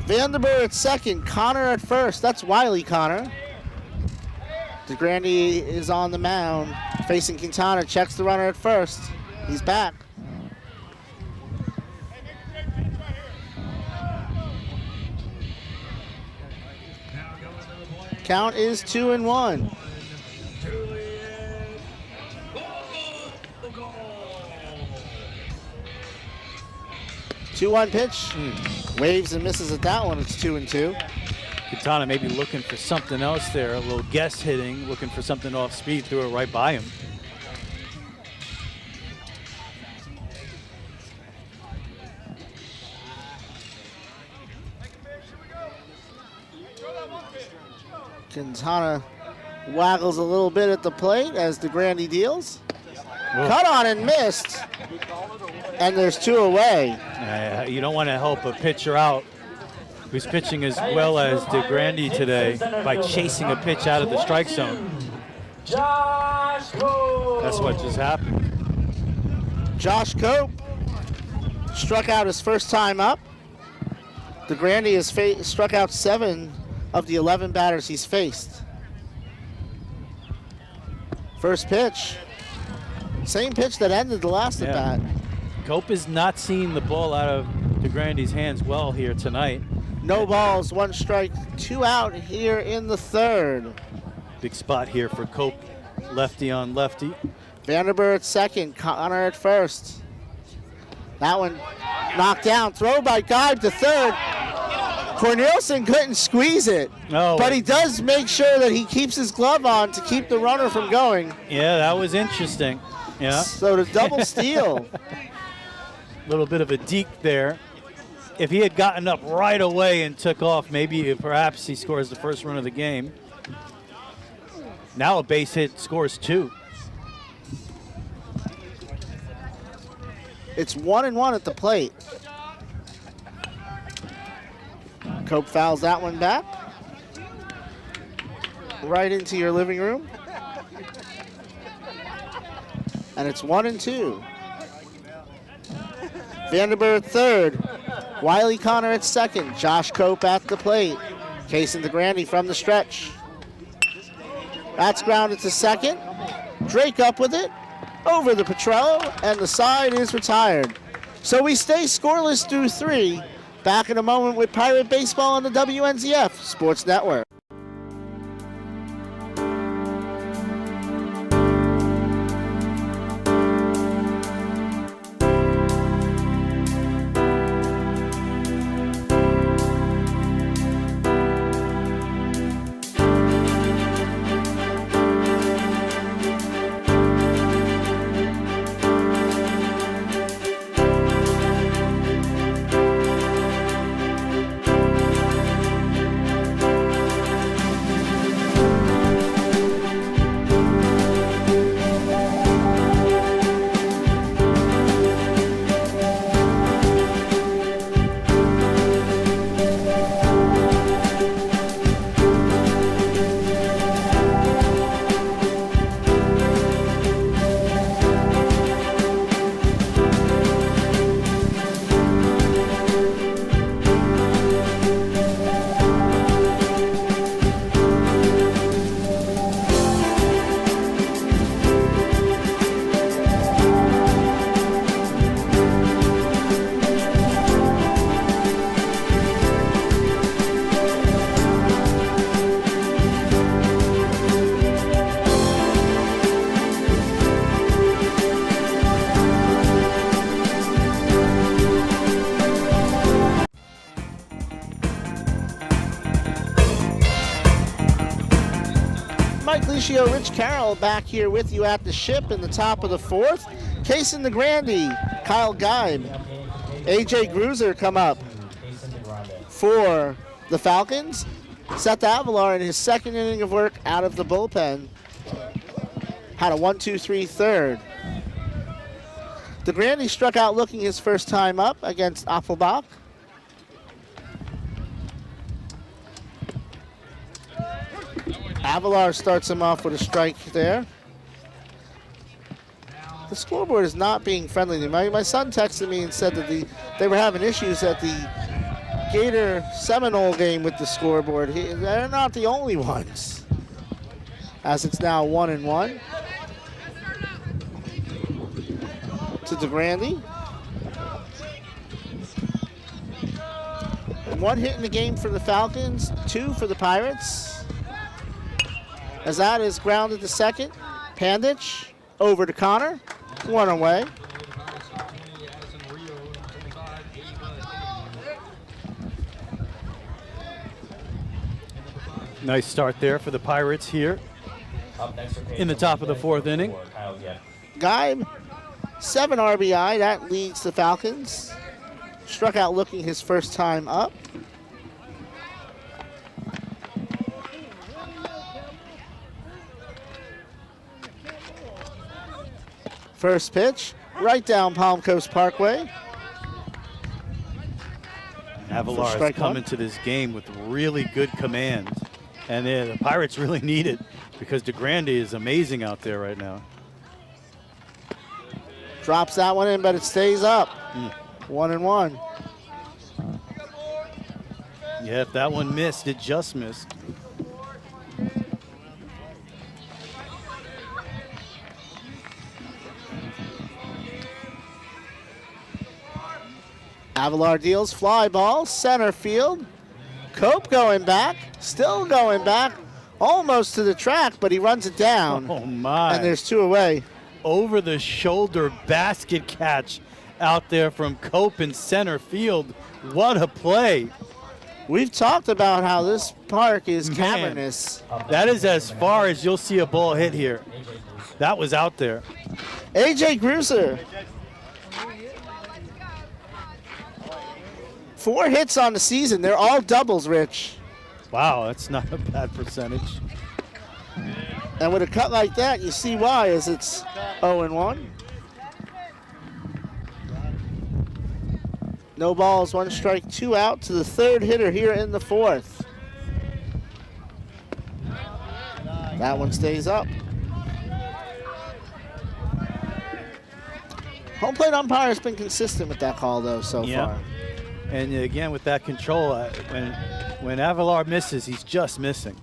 Vanderbilt at second, Connor at first. That's Wiley Connor. DeGrande is on the mound, facing Quintana, checks the runner at first. He's back. Count is 2-1. 2-1 pitch. Waves and misses at that one. It's 2-2. Quintana maybe looking for something else there, a little guess hitting, looking for something off speed, threw it right by him. Quintana waggles a little bit at the plate as DeGrande deals. Whoa. Cut on and missed. And there's 2 away. You don't want to help a pitcher out who's pitching as well as DeGrande today by chasing a pitch out of the strike zone. That's what just happened. Josh Cope struck out his first time up. DeGrande has struck out 7 of the 11 batters he's faced. First pitch. Same pitch that ended the last at bat. Cope is not seeing the ball out of DeGrande's hands well here tonight. No balls, 1 strike, 2 out here in the third. Big spot here for Cope, lefty on lefty. Vanderbilt at second, Connor at first. That one knocked down, throw by Geib to third. Cornelison couldn't squeeze it, but he does make sure that he keeps his glove on to keep the runner from going. Yeah, that was interesting. Yeah. So the double steal. Little bit of a deke there. If he had gotten up right away and took off, maybe perhaps he scores the first run of the game. Now a base hit scores 2. It's 1-1 at the plate. Cope fouls that one back. Right into your living room. And it's 1-2. Vanderbilt at third. Wiley Connor at second. Josh Cope at the plate. Kaysen DeGrande from the stretch. That's grounded to second. Drake up with it. Over the Petrello, and the side is retired. So we stay scoreless through 3. Back in a moment with Pirate Baseball on the WNZF Sports Network. Rich Carroll back here with you at the ship in the top of the 4th. Kason DeGrande, Kyle Geib, AJ Gruser come up for the Falcons. Seth Avalar in his second inning of work out of the bullpen had a 1-2-3 third. DeGrande struck out looking his first time up against Offenbach. Avalar starts him off with a strike there. The scoreboard is not being friendly to me. My son texted me and said that they were having issues at the Gator Seminole game with the scoreboard. They're not the only ones, as it's now 1-1 to DeGrande. 1 hit in the game for the Falcons, 2 for the Pirates. As that is grounded to second. Pandich over to Connor. 1 away. Nice start there for the Pirates here in the top of the 4th inning. Geib, 7 RBI. That leads the Falcons. Struck out looking his first time up. First pitch, right down Palm Coast Parkway. Avalar has come into this game with really good command. And the Pirates really need it because DeGrande is amazing out there right now. Drops that one in, but it stays up. 1-1. Yeah, if that one missed, it just missed. Avalar deals fly ball, center field. Cope going back, still going back, almost to the track, but he runs it down. Oh my. And there's 2 away. Over the shoulder basket catch out there from Cope in center field. What a play. We've talked about how this park is cavernous. That is as far as you'll see a ball hit here. That was out there. AJ Gruser. 4 hits on the season. They're all doubles, Rich. Wow, that's not a bad percentage. And with a cut like that, you see why, as it's 0-1. No balls, 1 strike, 2 out to the 3rd hitter here in the 4th. That one stays up. Home plate umpire has been consistent with that call, though, so far. And again, with that control, when Avalar misses, he's just missing.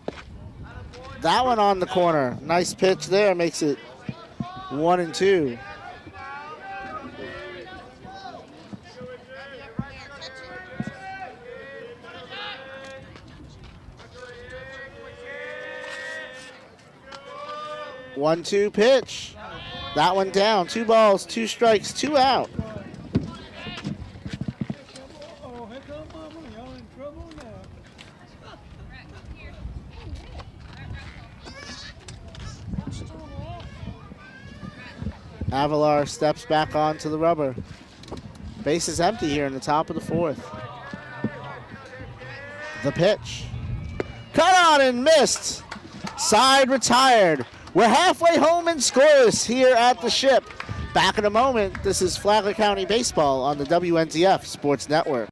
That one on the corner. Nice pitch there, makes it 1-2. 1-2 pitch. That one down. 2 balls, 2 strikes, 2 out. Avalar steps back onto the rubber. Base is empty here in the top of the 4th. The pitch. Cut on and missed. Side retired. We're halfway home in scoreless here at the Ship. Back in a moment. This is Flagler County Baseball on the WNZF Sports Network.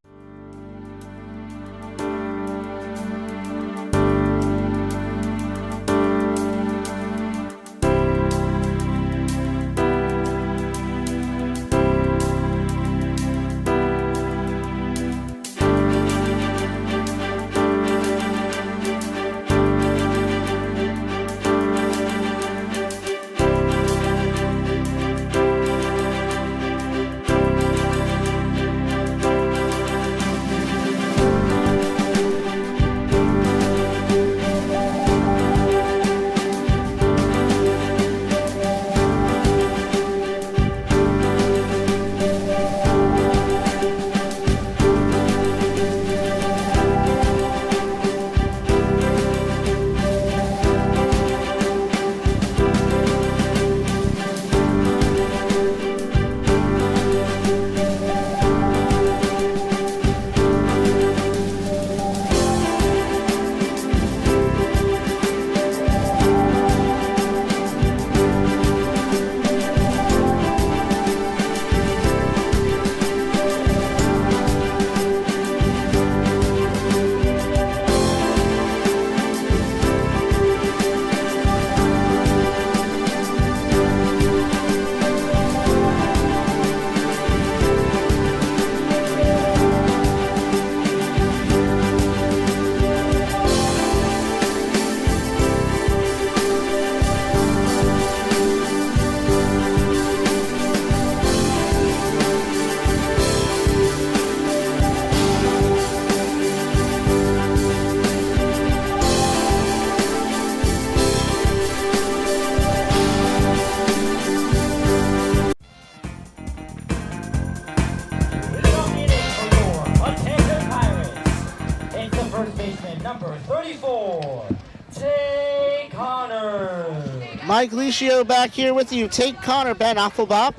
Mike Licio back here with you. Tate Connor, Ben Offelbach,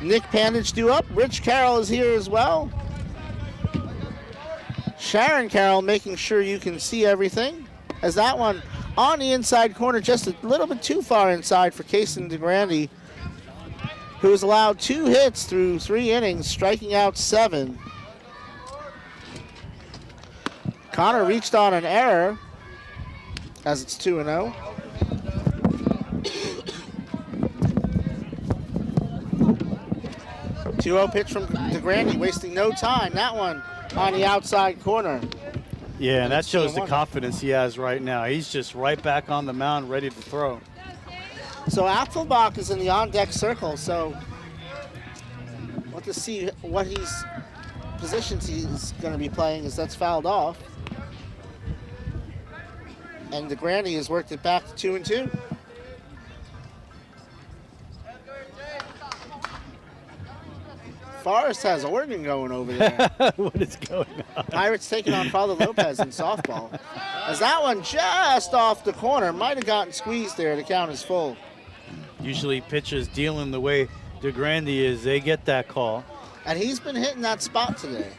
Nick Pandage due up. Rich Carroll is here as well. Sharon Carroll making sure you can see everything. As that one on the inside corner, just a little bit too far inside for Kason DeGrande, who has allowed 2 hits through 3 innings, striking out 7. Connor reached on an error as it's 2-0. 2-0 pitch from DeGrande, wasting no time. That one on the outside corner. Yeah, and that shows the confidence he has right now. He's just right back on the mound, ready to throw. So Apfelbach is in the on-deck circle, so we'll have to see what positions he's going to be playing as that's fouled off. And DeGrande has worked it back to 2-2. Forrest has Oregon going over there. What is going on? Pirates taking on Father Lopez in softball. As that one just off the corner, might have gotten squeezed there. The count is full. Usually pitchers dealing the way DeGrande is, they get that call. And he's been hitting that spot today.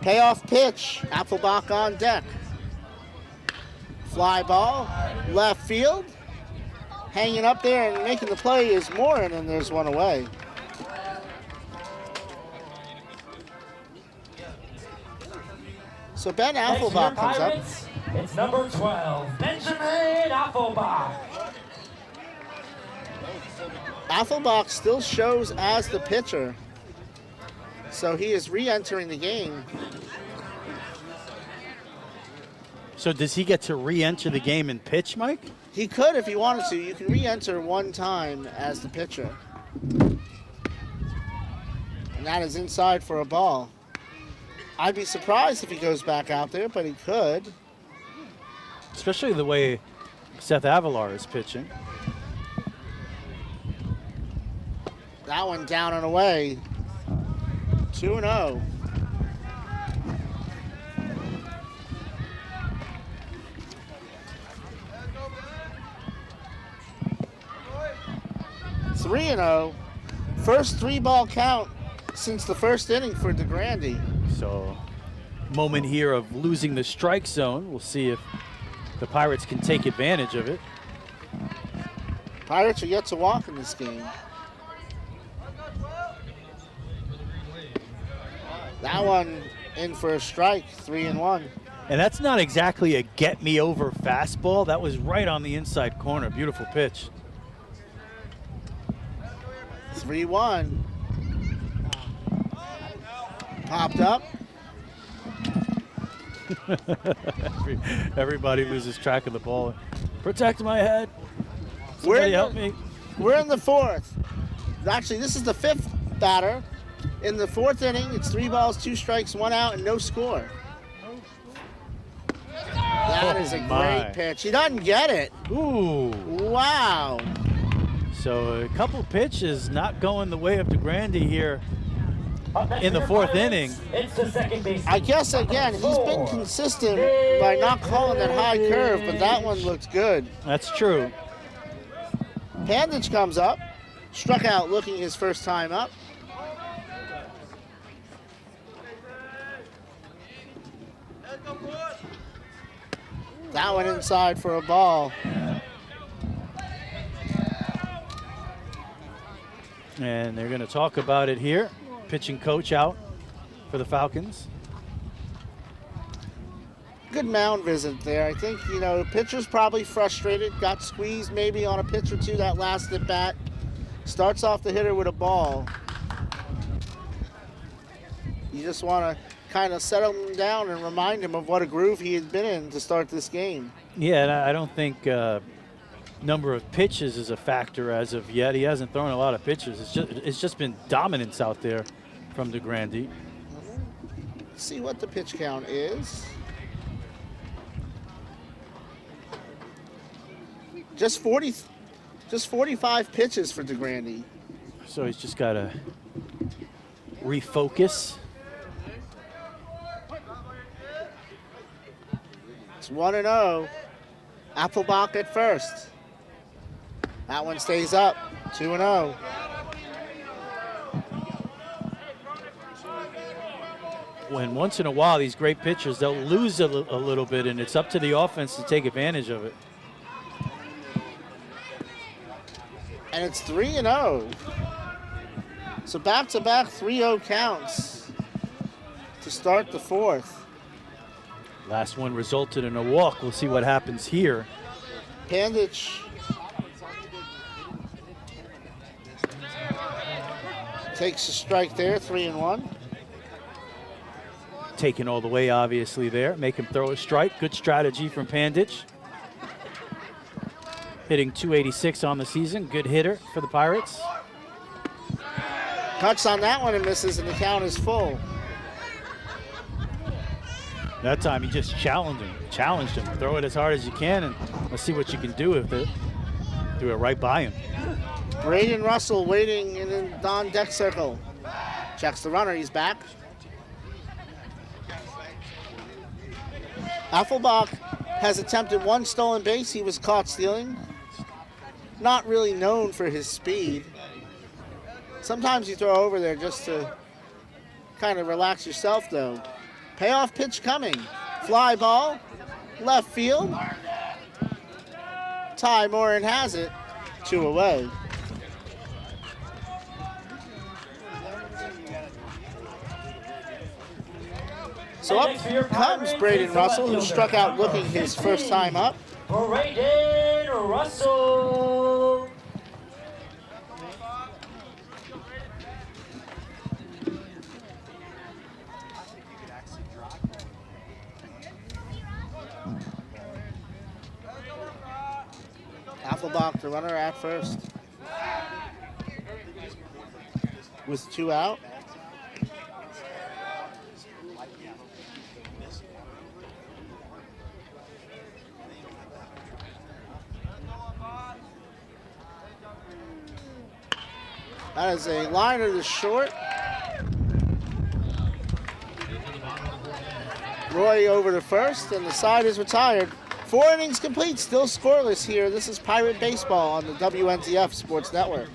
Payoff pitch, Apfelbach on deck. Fly ball, left field. Hanging up there and making the play is Morin, and there's one away. So Ben Apfelbach comes up. It's number 12, Benjamin Apfelbach. Apfelbach still shows as the pitcher. So he is re-entering the game. So does he get to re-enter the game and pitch, Mike? He could if he wanted to. You can re-enter one time as the pitcher. And that is inside for a ball. I'd be surprised if he goes back out there, but he could. Especially the way Seth Avalar is pitching. That one down and away. 2-0. Three and 0. First 3-ball count since the first inning for DeGrande. So, moment here of losing the strike zone. We'll see if the Pirates can take advantage of it. Pirates are yet to walk in this game. That one in for a strike, 3-1. And that's not exactly a get-me-over fastball. That was right on the inside corner. Beautiful pitch. 3-1. Popped up. Everybody loses track of the ball. Protect my head. Somebody help me. We're in the fourth. Actually, this is the fifth batter. In the fourth inning, it's 3 balls, 2 strikes, 1 out, and no score. That is a great pitch. He doesn't get it. Ooh. Wow. So a couple pitches not going the way of DeGrande here in the fourth inning. It's the second base. I guess, again, he's been consistent by not calling that high curve, but that one looked good. That's true. Pandich comes up, struck out looking his first time up. That one inside for a ball. And they're going to talk about it here. Pitching coach out for the Falcons. Good mound visit there. I think, pitcher's probably frustrated, got squeezed maybe on a pitch or two that last at bat. Starts off the hitter with a ball. You just want to kind of settle him down and remind him of what a groove he had been in to start this game. Yeah, and I don't think number of pitches is a factor as of yet. He hasn't thrown a lot of pitches. It's just been dominance out there from DeGrande. Let's see what the pitch count is. Just 45 pitches for DeGrande. So he's just got to refocus. It's 1-0. Applebach at first. That one stays up. 2-0. When once in a while these great pitchers, they'll lose a little bit, and it's up to the offense to take advantage of it. And it's 3-0. So back-to-back 3-0 counts to start the fourth. Last one resulted in a walk. We'll see what happens here. Pandich takes a strike there, 3-1. Taken all the way, obviously, there. Make him throw a strike. Good strategy from Pandich. Hitting .286 on the season. Good hitter for the Pirates. Cuts on that one and misses, and the count is full. That time he just challenged him. Throw it as hard as you can, and let's see what you can do with it. Threw it right by him. Braden Russell waiting in the on-deck circle. Checks the runner, he's back. Afflebach has attempted 1 stolen base. He was caught stealing. Not really known for his speed. Sometimes you throw over there just to kind of relax yourself, though. Payoff pitch coming. Fly ball, left field. Ty Morin has it, 2 away. So up comes Braden Russell, who struck out looking his first time up. Braden Russell. Afflebach, the runner at first. With 2 out. That is a liner to short. Roy over to first, and the side is retired. 4 innings complete, still scoreless here. This is Pirate Baseball on the WNZF Sports Network.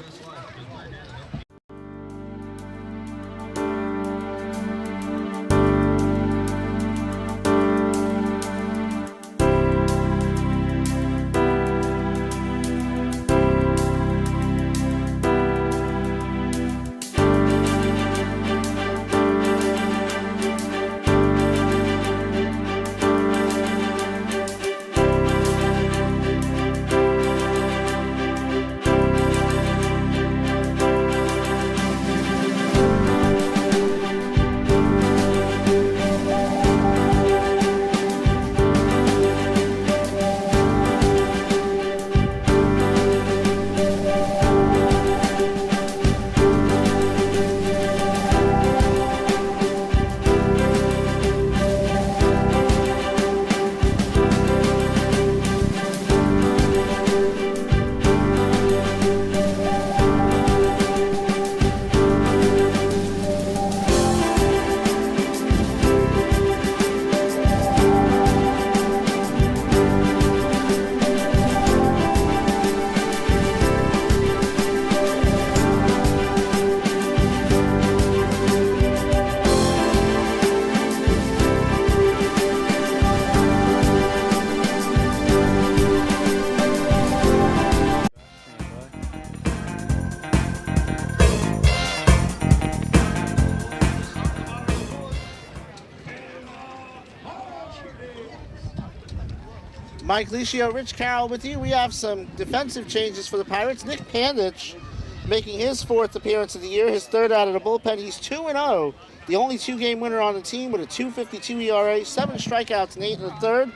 Mike Licio, Rich Carroll with you. We have some defensive changes for the Pirates. Nick Pandich making his 4th appearance of the year, his 3rd out of the bullpen. He's 2-0, the only 2-game winner on the team with a 2.52 ERA, 7 strikeouts and 8 in the 3rd.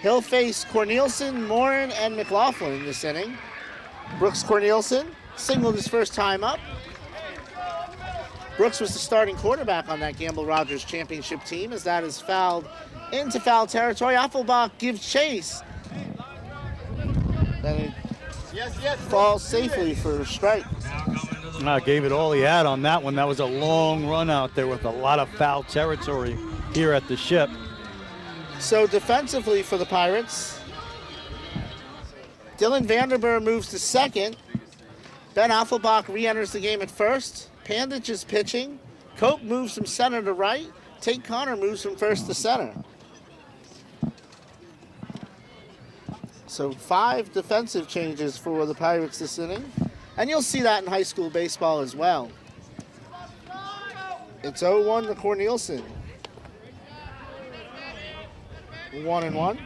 He'll face Cornelison, Morin, and McLaughlin in this inning. Brooks Cornelison singled his first time up. Brooks was the starting quarterback on that Gamble Rogers championship team, as that is fouled into foul territory. Affelbach gives chase. Then it falls safely for a strike. Gave it all he had on that one. That was a long run out there with a lot of foul territory here at the Ship. So defensively for the Pirates, Dylan Vanderburg moves to second. Ben Affelbach re-enters the game at first. Pandich is pitching. Cope moves from center to right. Tate Connor moves from first to center. So 5 defensive changes for the Pirates this inning. And you'll see that in high school baseball as well. It's 0-1 to Cornelison. 1-1.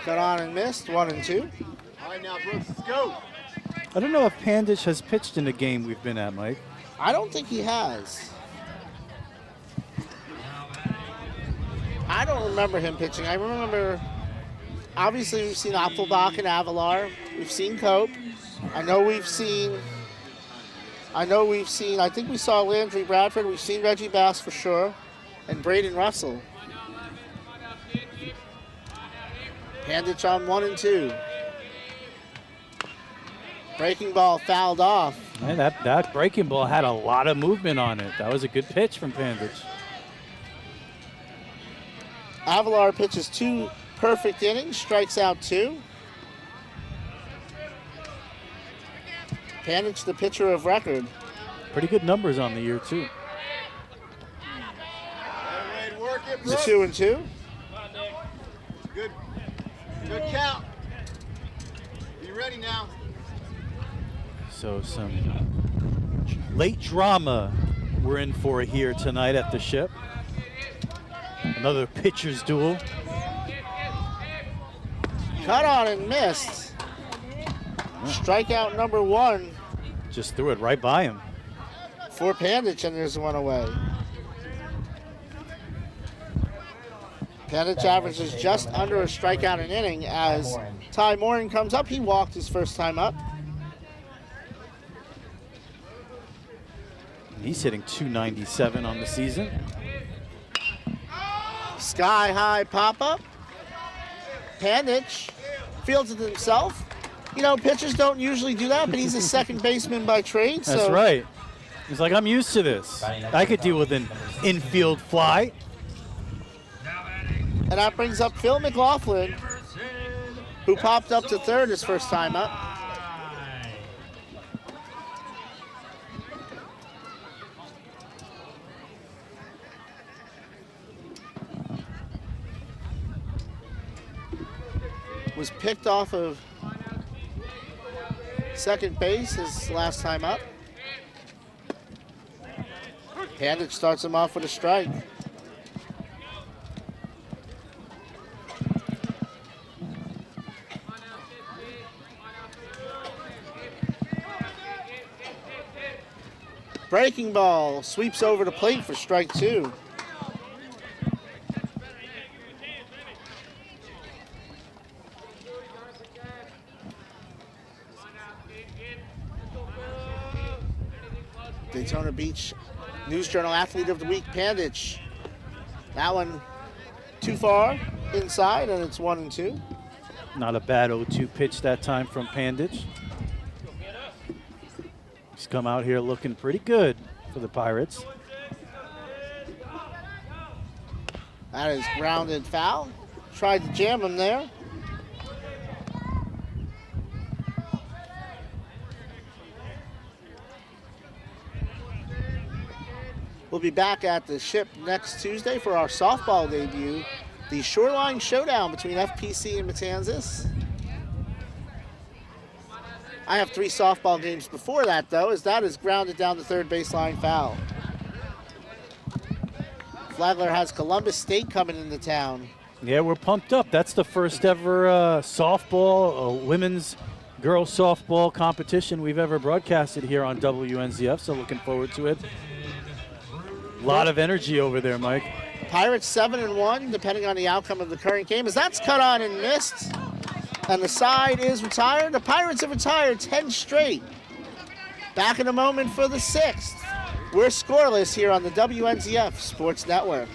Got on and missed, 1-2. All right, now, Brooks, let's go. I don't know if Pandich has pitched in a game we've been at, Mike. I don't think he has. I don't remember him pitching. I remember, obviously, we've seen Affelbach and Avalar. We've seen Cope. I think we saw Landry Bradford. We've seen Reggie Bass for sure. And Braden Russell. Pandich on 1-2. Breaking ball fouled off. Man, that breaking ball had a lot of movement on it. That was a good pitch from Pandich. Avalar pitches 2 perfect innings, strikes out 2. Pandich, the pitcher of record. Pretty good numbers on the year, too. It's 2-2. Good count. Be ready now. So some late drama we're in for here tonight at the Ship. Another pitcher's duel. Cut on and missed. Strikeout number 1 Just threw it right by him. for Pandich, and there's one away. Pandich averages just under a strikeout an inning as Ty Morin comes up. He walked his first time up. He's hitting .297 on the season. Sky high pop-up. Pandich fields it himself. You know, pitchers don't usually do that, but he's a second baseman by trade. That's so right. He's like, I'm used to this. I could deal with an infield fly. And that brings up Phil McLaughlin, who popped up to third his first time up. Was picked off of second base his last time up. Pandich starts him off with a strike. Breaking ball sweeps over the plate for strike 2. Daytona Beach News Journal Athlete of the Week, Pandich. That one too far inside, and it's 1-2. Not a bad 0-2 pitch that time from Pandich. He's come out here looking pretty good for the Pirates. That is grounded foul. Tried to jam him there. We'll be back at the Ship next Tuesday for our softball debut, the Shoreline Showdown between FPC and Matanzas. I have 3 softball games before that, though, as that is grounded down the third baseline foul. Flagler has Columbus State coming into town. Yeah, we're pumped up. That's the first ever softball, women's girls softball competition we've ever broadcasted here on WNZF, so looking forward to it. A lot of energy over there, Mike. Pirates 7-1, depending on the outcome of the current game, as that's cut on and missed. And the side is retired. The Pirates have retired 10 straight. Back in a moment for the 6th. We're scoreless here on the WNZF Sports Network.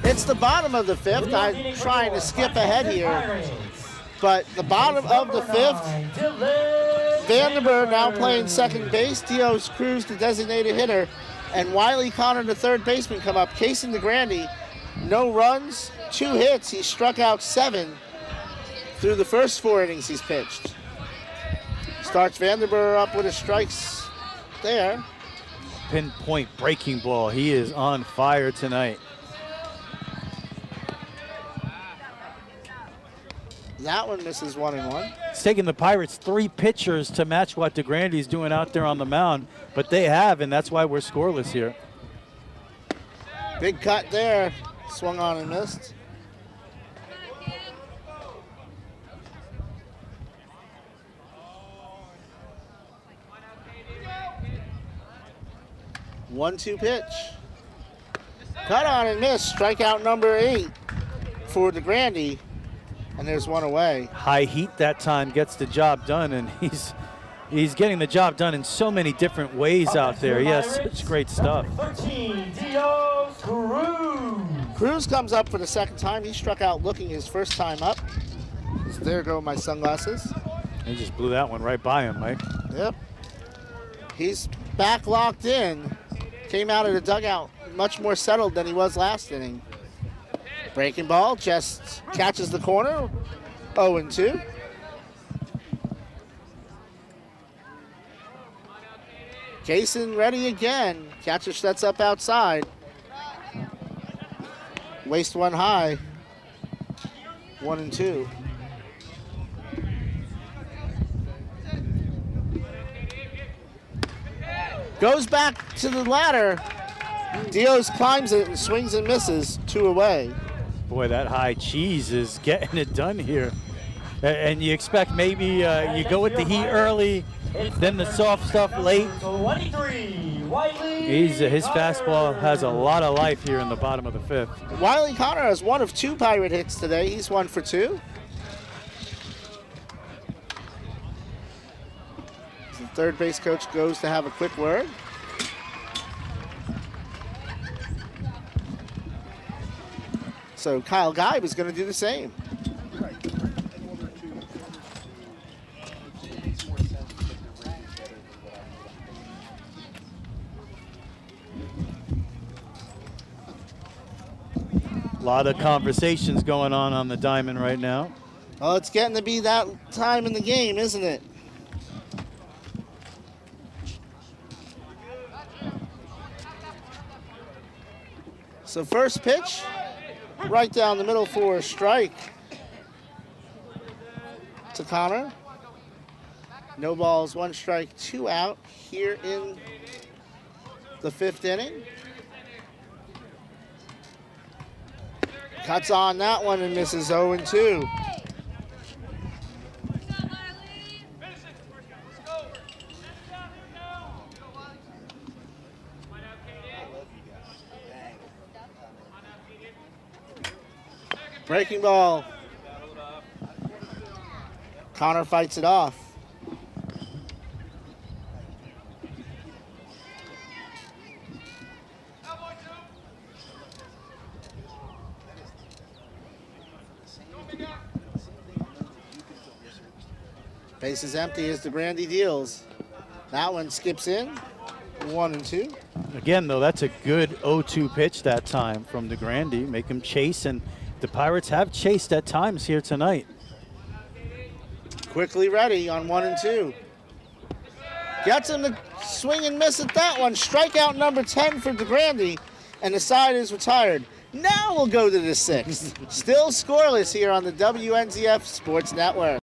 It's the bottom of the 5th. I'm trying to skip ahead here. But the bottom of the 5th, Vanderberg now playing second base. Dios Cruz, the designated hitter, and Wiley Connor, the third baseman, come up. Casey DeGrande, no runs, 2 hits. He struck out 7 through the first 4 innings he's pitched. Starts Vanderberg up with his strikes there. Pinpoint breaking ball. He is on fire tonight. That one misses 1-1. It's taking the Pirates 3 pitchers to match what DeGrande's doing out there on the mound, but they have, and that's why we're scoreless here. Big cut there. Swung on and missed. One-two pitch. Cut on and missed. Strikeout number 8 for And there's one away. High heat that time gets the job done, and He's getting the job done in so many different ways out there. He has such great stuff. 13, Dios Cruz. Cruz comes up for the second time. He struck out looking his first time up. So there go my sunglasses. He just blew that one right by him, Mike. Yep. He's back locked in. Came out of the dugout much more settled than he was last inning. Breaking ball, just catches the corner. 0-2. Jason ready again. Catcher sets up outside. Waist one high. 1-2. Goes back to the ladder. Dios climbs it and swings and misses. 2 away. Boy, that high cheese is getting it done here. And you expect maybe you go with the heat early, then the soft stuff late. 23, Wiley. His fastball has a lot of life here in the bottom of the 5th. Wiley Connor has 1 of 2 Pirate hits today. He's 1 for 2. The third base coach goes to have a quick word. So Kyle Guy was going to do the same. A lot of conversations going on the diamond right now. Well, it's getting to be that time in the game, isn't it? So first pitch, right down the middle for a strike to Connor. No balls, 1 strike, 2 out here in the 5th inning. Cuts on that one and misses 0-2. Breaking ball. Connor fights it off. Base is empty as DeGrande deals. That one skips in. 1-2. Again, though, that's a good 0-2 pitch that time from DeGrande. Make him chase, and the Pirates have chased at times here tonight. Quickly ready on 1-2. Gets him to swing and miss at that one. Strikeout number 10 for DeGrande, and the side is retired. Now we'll go to the 6th. Still scoreless here on the WNZF Sports Network.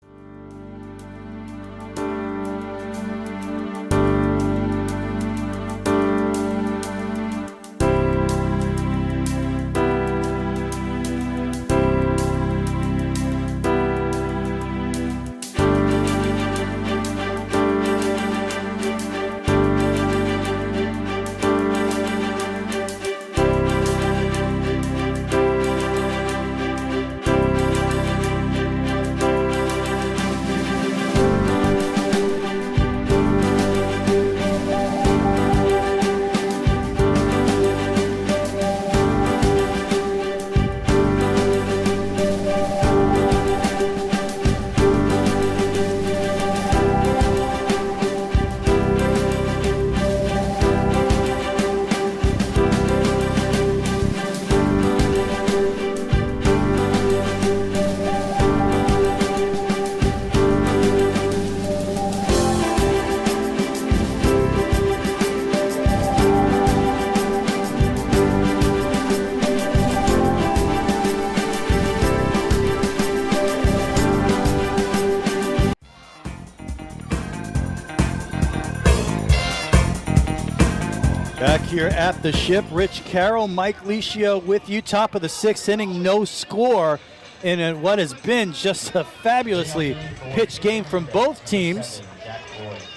Back here at the ship, Rich Carroll, Mike Licio with you. Top of the 6th inning, no score in what has been just a fabulously pitched game from both teams.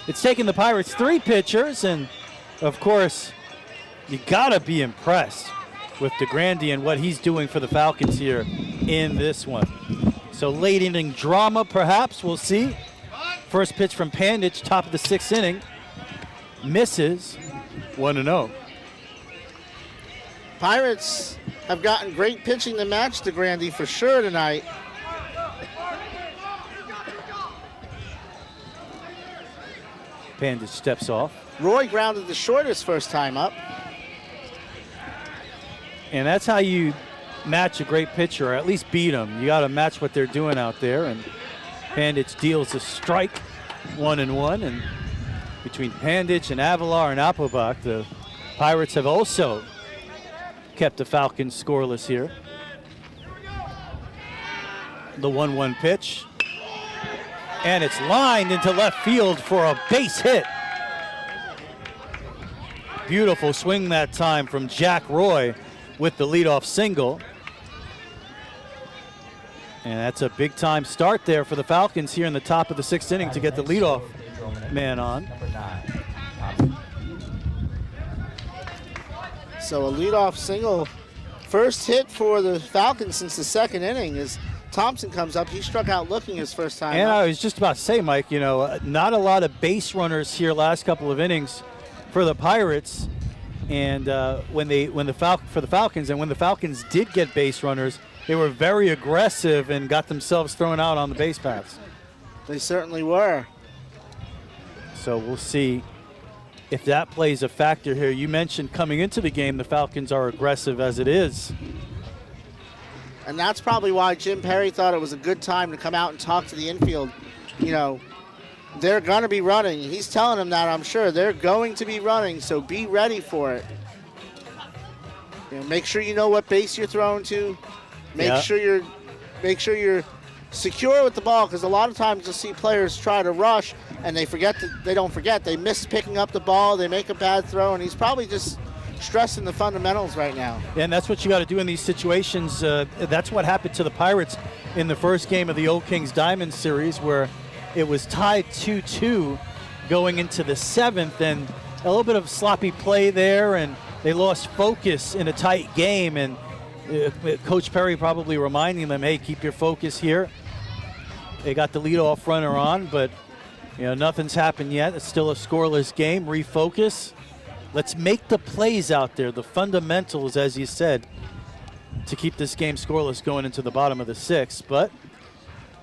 It's taken the Pirates 3 pitchers, and of course, you gotta be impressed with DeGrande and what he's doing for the Falcons here in this one. So late inning drama, perhaps, we'll see. First pitch from Pandich, top of the 6th inning. Misses. 1-0. Pirates have gotten great pitching to match the Grandy for sure tonight. Pandich steps off. Roy grounded the short his first time up. And that's how you match a great pitcher, or at least beat them. You got to match what they're doing out there. And Pandich deals a strike, 1-1. And between Pandich and Avalar and Appelbach, the Pirates have also kept the Falcons scoreless here. The 1-1 pitch. And it's lined into left field for a base hit. Beautiful swing that time from Jack Roy with the leadoff single. And that's a big time start there for the Falcons here in the top of the 6th inning to get the leadoff man on. So a leadoff single. First hit for the Falcons since the 2nd inning as Thompson comes up. He struck out looking his first time And up. I was just about to say, Mike, not a lot of base runners here last couple of innings for the Pirates. And for the Falcons, and when the Falcons did get base runners, they were very aggressive and got themselves thrown out on the base paths. They certainly were. So we'll see if that plays a factor here. You mentioned coming into the game, the Falcons are aggressive as it is. And that's probably why Jim Perry thought it was a good time to come out and talk to the infield. They're going to be running. He's telling them that, I'm sure. They're going to be running, so be ready for it. Make sure you know what base you're throwing to. Make sure you're secure with the ball, because a lot of times you'll see players try to rush and they miss picking up the ball, they make a bad throw, and he's probably just stressing the fundamentals right now. And that's what you got to do in these situations. That's what happened to the Pirates in the first game of the Old Kings Diamond series, where it was tied 2-2 going into the 7th, and a little bit of sloppy play there, and they lost focus in a tight game, and Coach Perry probably reminding them, hey, keep your focus here. They got the leadoff runner on, but nothing's happened yet. It's still a scoreless game. Refocus. Let's make the plays out there, the fundamentals, as you said, to keep this game scoreless going into the bottom of the 6th. But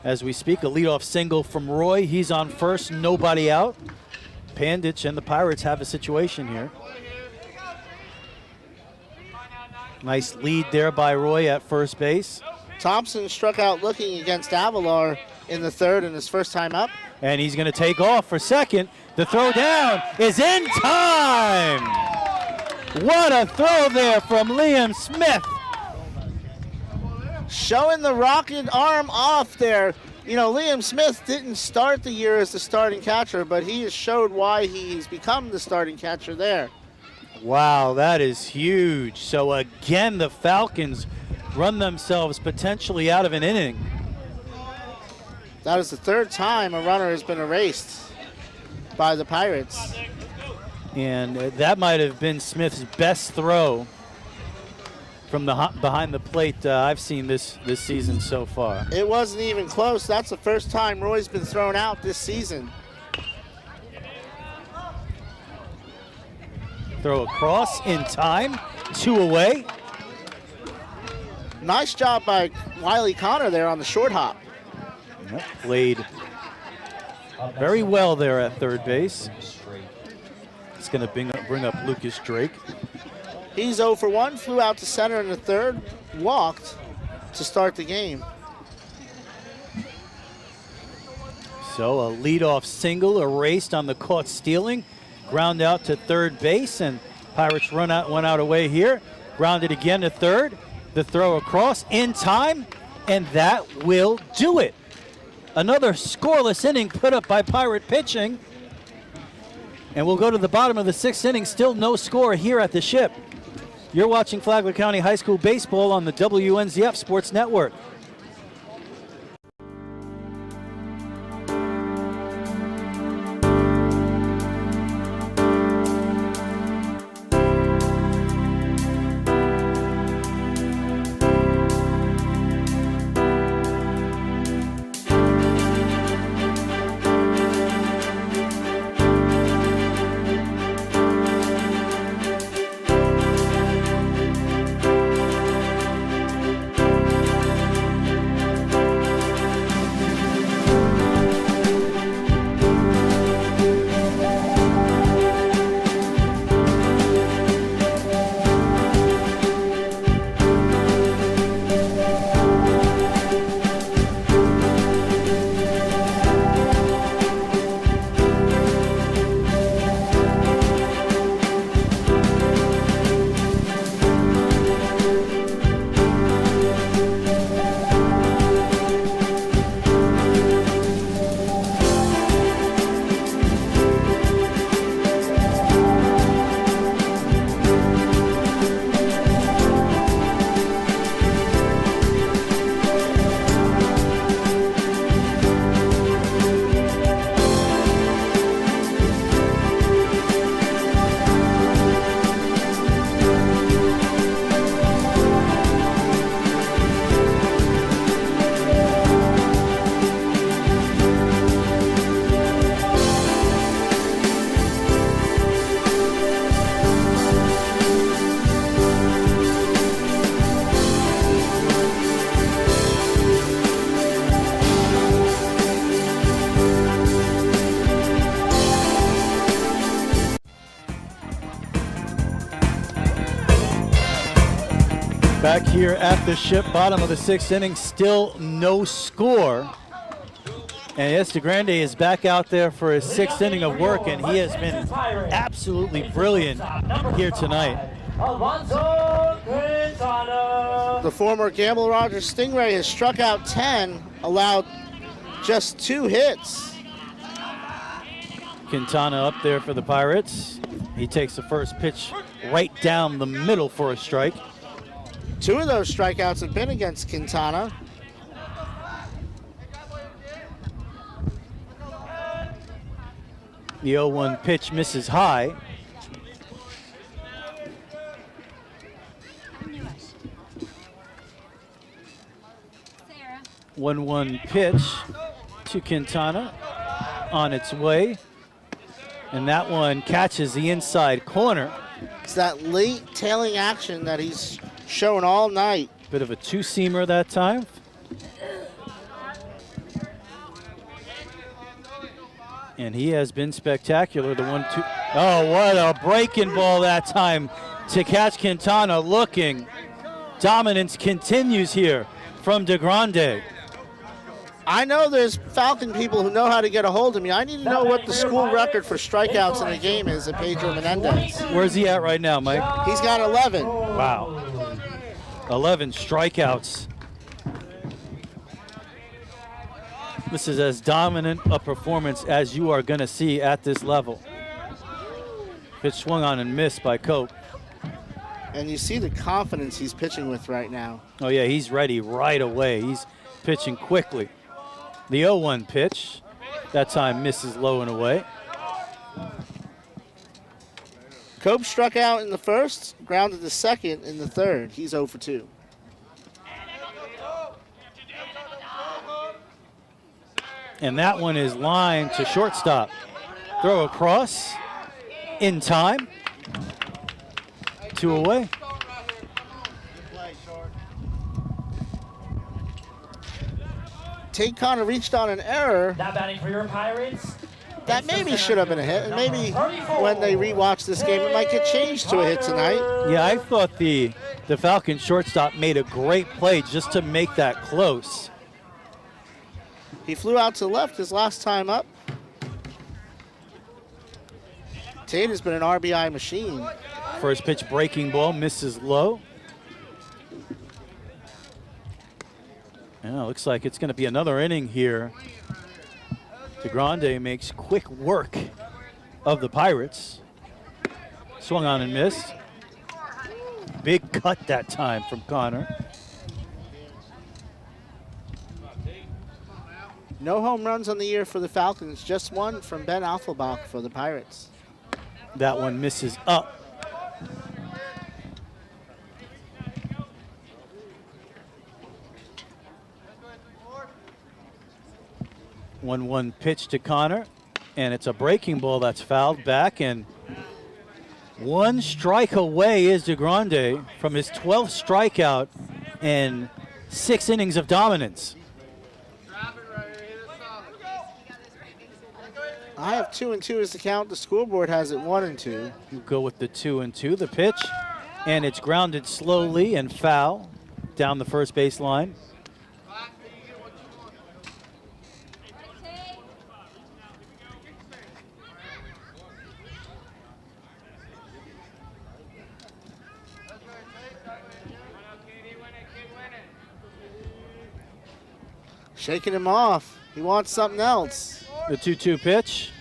as we speak, a leadoff single from Roy. He's on first, nobody out. Pandich and the Pirates have a situation here. Nice lead there by Roy at first base. Thompson struck out looking against Avalar in the 3rd in his first time up. And he's going to take off for second. The throw down is in time. What a throw there from Liam Smith. Showing the rocket arm off there. Liam Smith didn't start the year as the starting catcher, but he has showed why he's become the starting catcher there. Wow, that is huge. So again, the Falcons run themselves potentially out of an inning. That is the 3rd time a runner has been erased by the Pirates. And that might have been Smith's best throw from behind the plate I've seen this season so far. It wasn't even close. That's the first time Roy's been thrown out this season. Throw across in time, 2 away. Nice job by Wiley Connor there on the short hop. Yep, played very well there at third base. It's going to bring up Lucas Drake. He's 0 for 1, flew out to center in the 3rd, walked to start the game. So a leadoff single erased on the caught stealing. Ground out to third base, and Pirates one out away here. Grounded again to third. The throw across in time, and that will do it. Another scoreless inning put up by Pirate pitching. And we'll go to the bottom of the 6th inning. Still no score here at the Ship. You're watching Flagler County High School Baseball on the WNZF Sports Network. Back here at the ship, bottom of the 6th inning, still no score. And Estogrande is back out there for his 6th inning of work, and he has been absolutely brilliant here tonight. The former Gamble Rogers Stingray has struck out 10, allowed just 2 hits. Quintana up there for the Pirates. He takes the first pitch right down the middle for a strike. 2 of those strikeouts have been against Quintana. The 0-1 pitch misses high. Sarah. 1-1 pitch to Quintana on its way. And that one catches the inside corner. It's that late tailing action that he's shown all night. Bit of a two-seamer that time. And he has been spectacular. The 1-2. Oh, what a breaking ball that time to catch Quintana looking. Dominance continues here from DeGrande. I know there's Falcon people who know how to get a hold of me. I need to know what the school record for strikeouts in a game is at Pedro Menendez. Where's he at right now, Mike? He's got 11. Wow. 11 strikeouts. This is as dominant a performance as you are going to see at this level. Pitch swung on and missed by Cope. And you see the confidence he's pitching with right now. Oh, yeah, he's ready right away. He's pitching quickly. The 0-1 pitch, that time misses low and away. Cope struck out in the first, grounded the second in the third. He's 0 for 2. And that one is lined to shortstop. Throw across in time. 2 away. Tate Connor reached on an error. Now batting for your Pirates. That maybe should have been a hit, and maybe when they rewatch this game, it might get changed to a hit tonight. Yeah, I thought the Falcons shortstop made a great play just to make that close. He flew out to the left his last time up. Tate has been an RBI machine. First pitch breaking ball misses low. Yeah, looks like it's going to be another inning here. DeGrande makes quick work of the Pirates. Swung on and missed. Big cut that time from Connor. No home runs on the year for the Falcons, just one from Ben Alphabach for the Pirates. That one misses up. One pitch to Connor, and it's a breaking ball that's fouled back, and one strike away is DeGrande from his 12th strikeout and 6 innings of dominance. I have 2-2 as the count. The scoreboard has it 1-2. You go with the 2-2, the pitch, and it's grounded slowly and foul down the first base line. Shaking him off. He wants something else. The 2-2 pitch.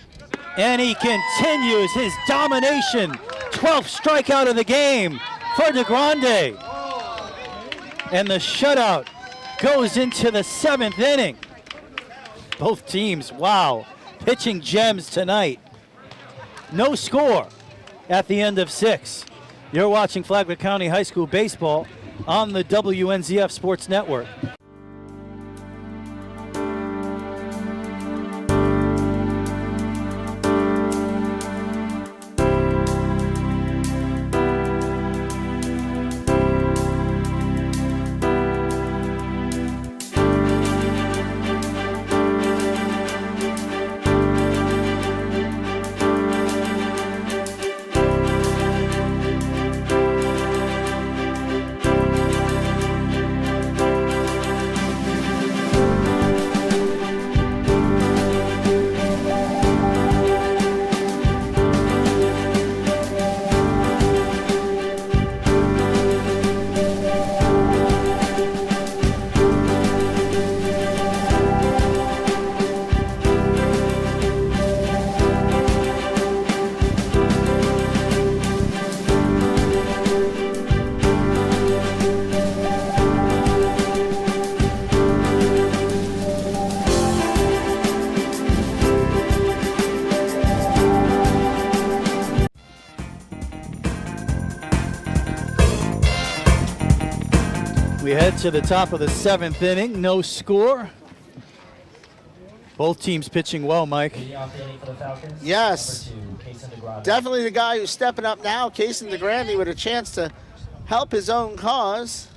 And he continues his domination. 12th strikeout of the game for DeGrande. And the shutout goes into the 7th inning. Both teams, wow, pitching gems tonight. No score at the end of 6. You're watching Flagler County High School Baseball on the WNZF Sports Network. We head to the top of the 7th inning. No score. Both teams pitching well, Mike. Yes. Definitely the guy who's stepping up now, Kason DeGrande, with a chance to help his own cause.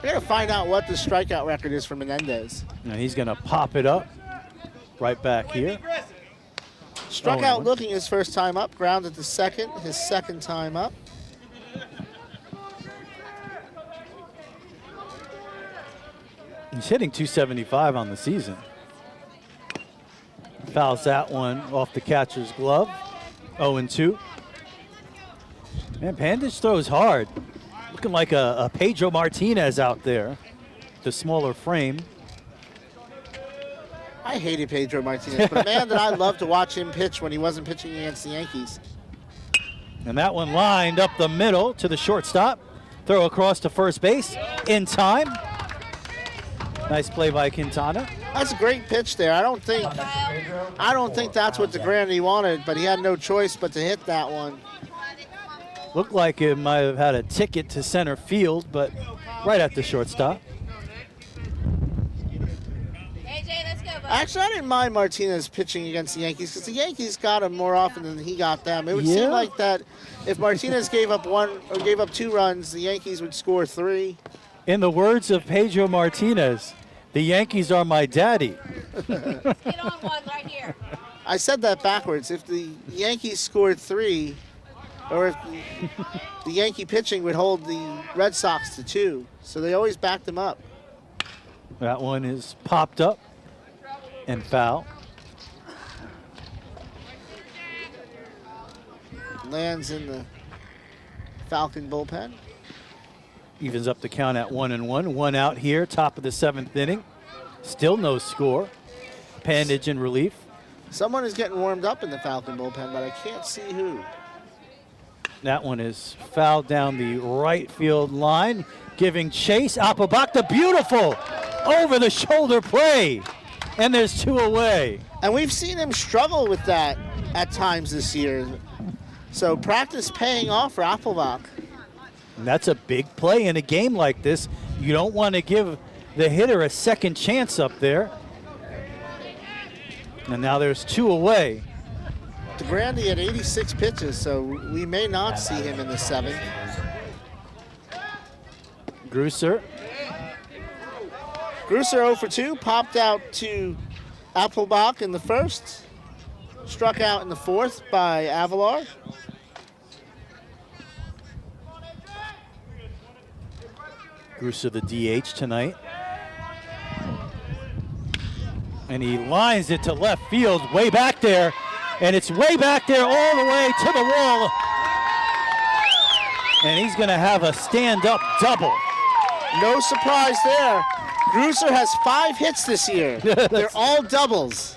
We're going to find out what the strikeout record is for Menendez. Now he's going to pop it up right back here. Struck out looking his first time up, grounded to second, his second time up. He's hitting 275 on the season. Fouls that one off the catcher's glove. 0-2. Man, Pandich throws hard. Looking like a Pedro Martinez out there. The smaller frame. I hated Pedro Martinez, but a man that I loved to watch him pitch when he wasn't pitching against the Yankees. And that one lined up the middle to the shortstop. Throw across to first base in time. Nice play by Quintana. That's a great pitch there. I don't think that's what DeGrande wanted, but he had no choice but to hit that one. Looked like it might have had a ticket to center field, but right at the shortstop. Actually, I didn't mind Martinez pitching against the Yankees because the Yankees got him more often than he got them. It would seem like that if Martinez gave up 1 or gave up 2 runs, the Yankees would score 3. In the words of Pedro Martinez, the Yankees are my daddy. Get on one right here. I said that backwards. If the Yankees scored 3, or if the Yankee pitching would hold the Red Sox to 2, so they always backed them up. That one is popped up and foul. Lands in the Falcon bullpen. Evens up the count at 1-1. 1 out here, top of the 7th inning. Still no score. Pandage in relief. Someone is getting warmed up in the Falcon bullpen, but I can't see who. That one is fouled down the right field line, giving chase. Appelbach, the beautiful over-the-shoulder play. And there's 2 away. And we've seen him struggle with that at times this year. So practice paying off for Appelbach. And that's a big play in a game like this. You don't want to give the hitter a second chance up there. And now there's 2 away. DeGrande had 86 pitches, so we may not see him in the 7th. Grusser. Grusser 0 for 2, popped out to Appelbach in the 1st. Struck out in the 4th by Avalar. Grusser the DH tonight. And he lines it to left field, way back there. And it's way back there all the way to the wall. And he's going to have a stand-up double. No surprise there. Grusser has 5 hits this year. They're all doubles.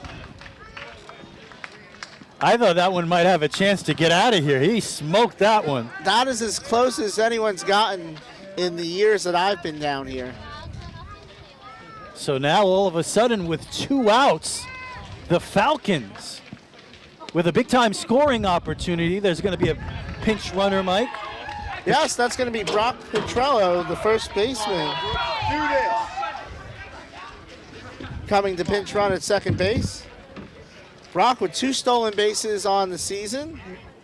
I thought that one might have a chance to get out of here. He smoked that one. That is as close as anyone's gotten in the years that I've been down here. So now all of a sudden with 2 outs, the Falcons with a big-time scoring opportunity. There's going to be a pinch runner, Mike. Yes, that's going to be Brock Petrello, the first baseman. Do this. Coming to pinch run at second base. Brock with 2 stolen bases on the season.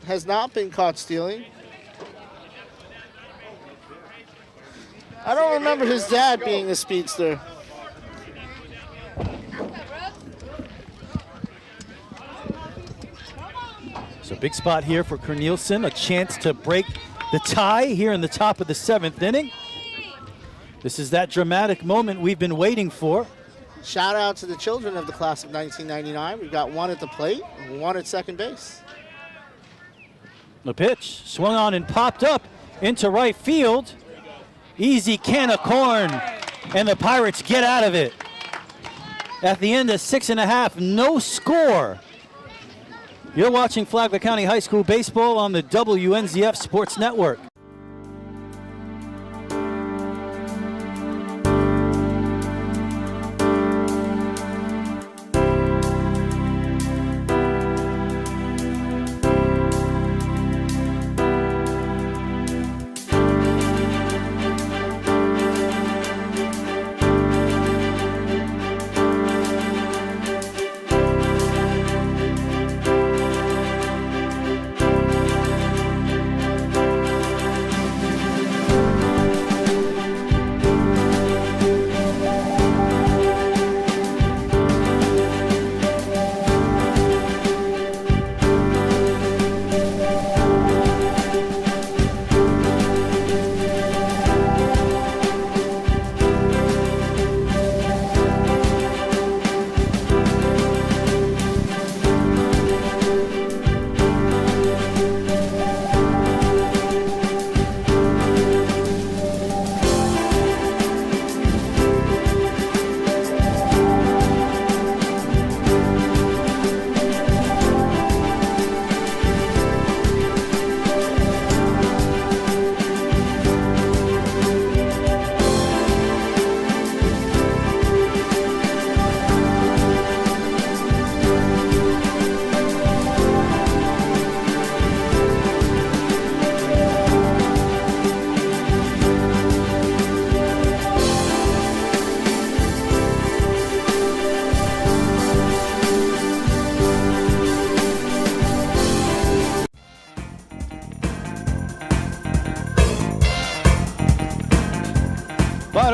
Has not been caught stealing. I don't remember his dad being a speedster. So big spot here for Cornelison, a chance to break the tie here in the top of the 7th inning. This is that dramatic moment we've been waiting for. Shout out to the children of the class of 1999. We've got 1 at the plate and 1 at second base. The pitch swung on and popped up into right field. Easy can of corn, and the Pirates get out of it. At the end of 6.5, no score. You're watching Flagler County High School Baseball on the WNZF Sports Network.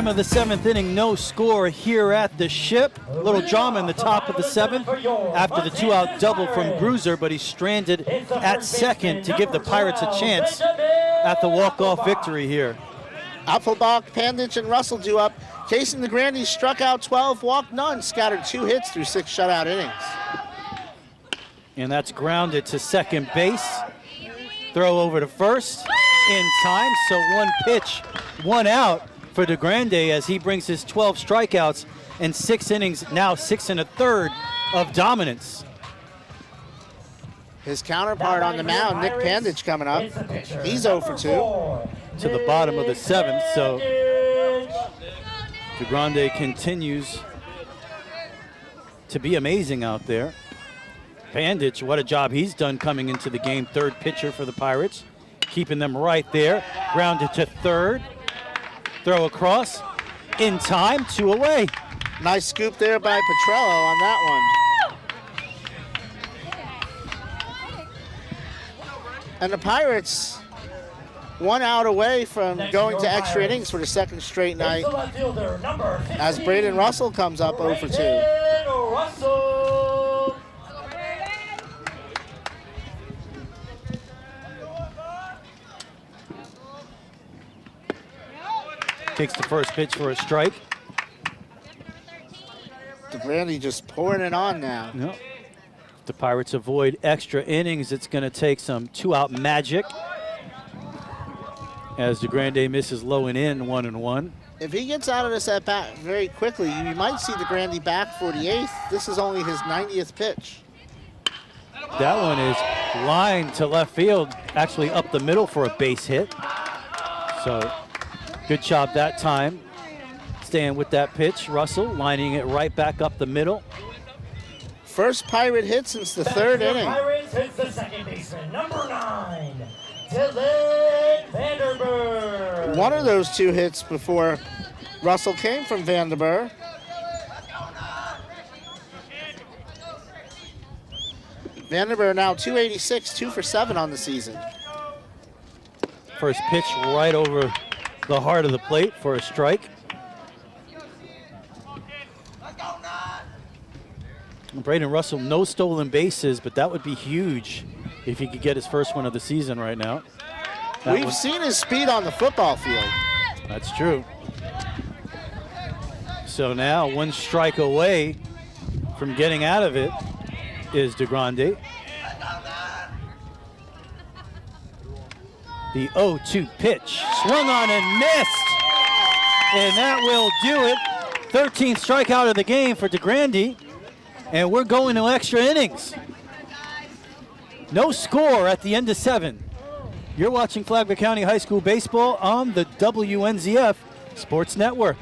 Bottom of the 7th inning, no score here at the Ship. A little drama in the top of the 7th after the 2-out double from Bruiser, but he's stranded at second to give the Pirates a chance at the walk-off victory here. Apfelbach, Pandich, and Russell due up. Casey Grande struck out 12, walked none, scattered 2 hits through 6 shutout innings. And that's grounded to second base. Throw over to first in time, so 1 pitch, 1 out for DeGrande as he brings his 12 strikeouts and 6 innings, now 6 1/3 of dominance. His counterpart on the mound, Nick Pandich, coming up. He's 0 for 2. To the bottom of the 7th, so DeGrande continues to be amazing out there. Pandich, what a job he's done coming into the game. 3rd pitcher for the Pirates, keeping them right there. Grounded to 3rd. Throw across, in time, 2 away. Nice scoop there by Petrello on that one. And the Pirates 1 out away from going to extra innings for the 2nd straight night as Braden Russell comes up 0 for 2. Takes the first pitch for a strike. DeGrande just pouring it on now. Yep. If the Pirates avoid extra innings, it's going to take some 2-out magic as DeGrande misses low and in, 1-1. If he gets out of this at bat very quickly, you might see DeGrande back for the 8th. This is only his 90th pitch. That one is lined to left field, actually up the middle for a base hit. So good job that time. Staying with that pitch, Russell lining it right back up the middle. First Pirate hit since the 3rd inning. Pirates hits the second baseman, number 9, Dylan Vanderberg. One of those 2 hits before Russell came from Vanderberg. Vanderberg now 286, 2 for 7 on the season. First pitch right over the heart of the plate for a strike. Braden Russell, no stolen bases, but that would be huge if he could get his first one of the season right now. We've seen his speed on the football field. That's true. So now 1 strike away from getting out of it is DeGrande. The 0-2 pitch, swung on and missed. And that will do it. 13th strikeout of the game for DeGrande. And we're going to extra innings. No score at the end of 7. You're watching Flagler County High School Baseball on the WNZF Sports Network.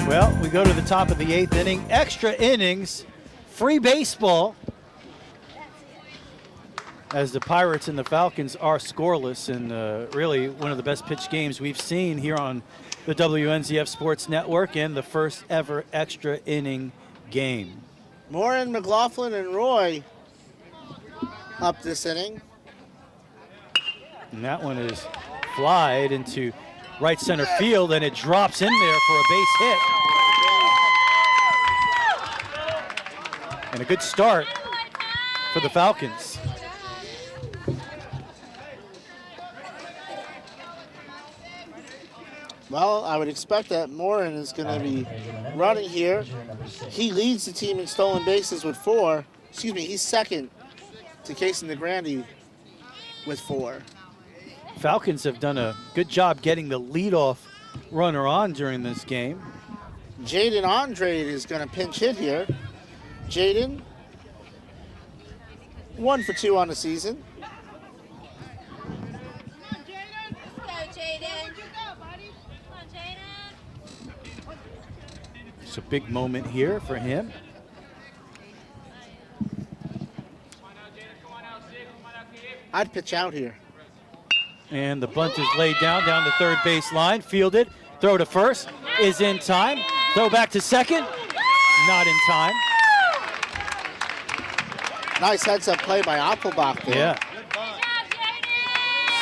Well, we go to the top of the 8th inning. Extra innings, free baseball. As the Pirates and the Falcons are scoreless, and really one of the best pitched games we've seen here on the WNZF Sports Network, and the first ever extra inning game. Morin, McLaughlin, and Roy up this inning. And that one is flied into right center field, and it drops in there for a base hit. And a good start for the Falcons. Well, I would expect that Morin is going to be running here. He leads the team in stolen bases with 4. Excuse me, he's second to Casey DeGrande with 4. Falcons have done a good job getting the leadoff runner on during this game. Jaden Andrade is going to pinch hit here. Jaden, 1 for 2 on the season. Go, Jaden. It's a big moment here for him. I'd pitch out here. And the bunt is laid down the third base line, fielded. Throw to first is in time. Throw back to second, not in time. Nice heads-up play by Appelbach there. Yeah.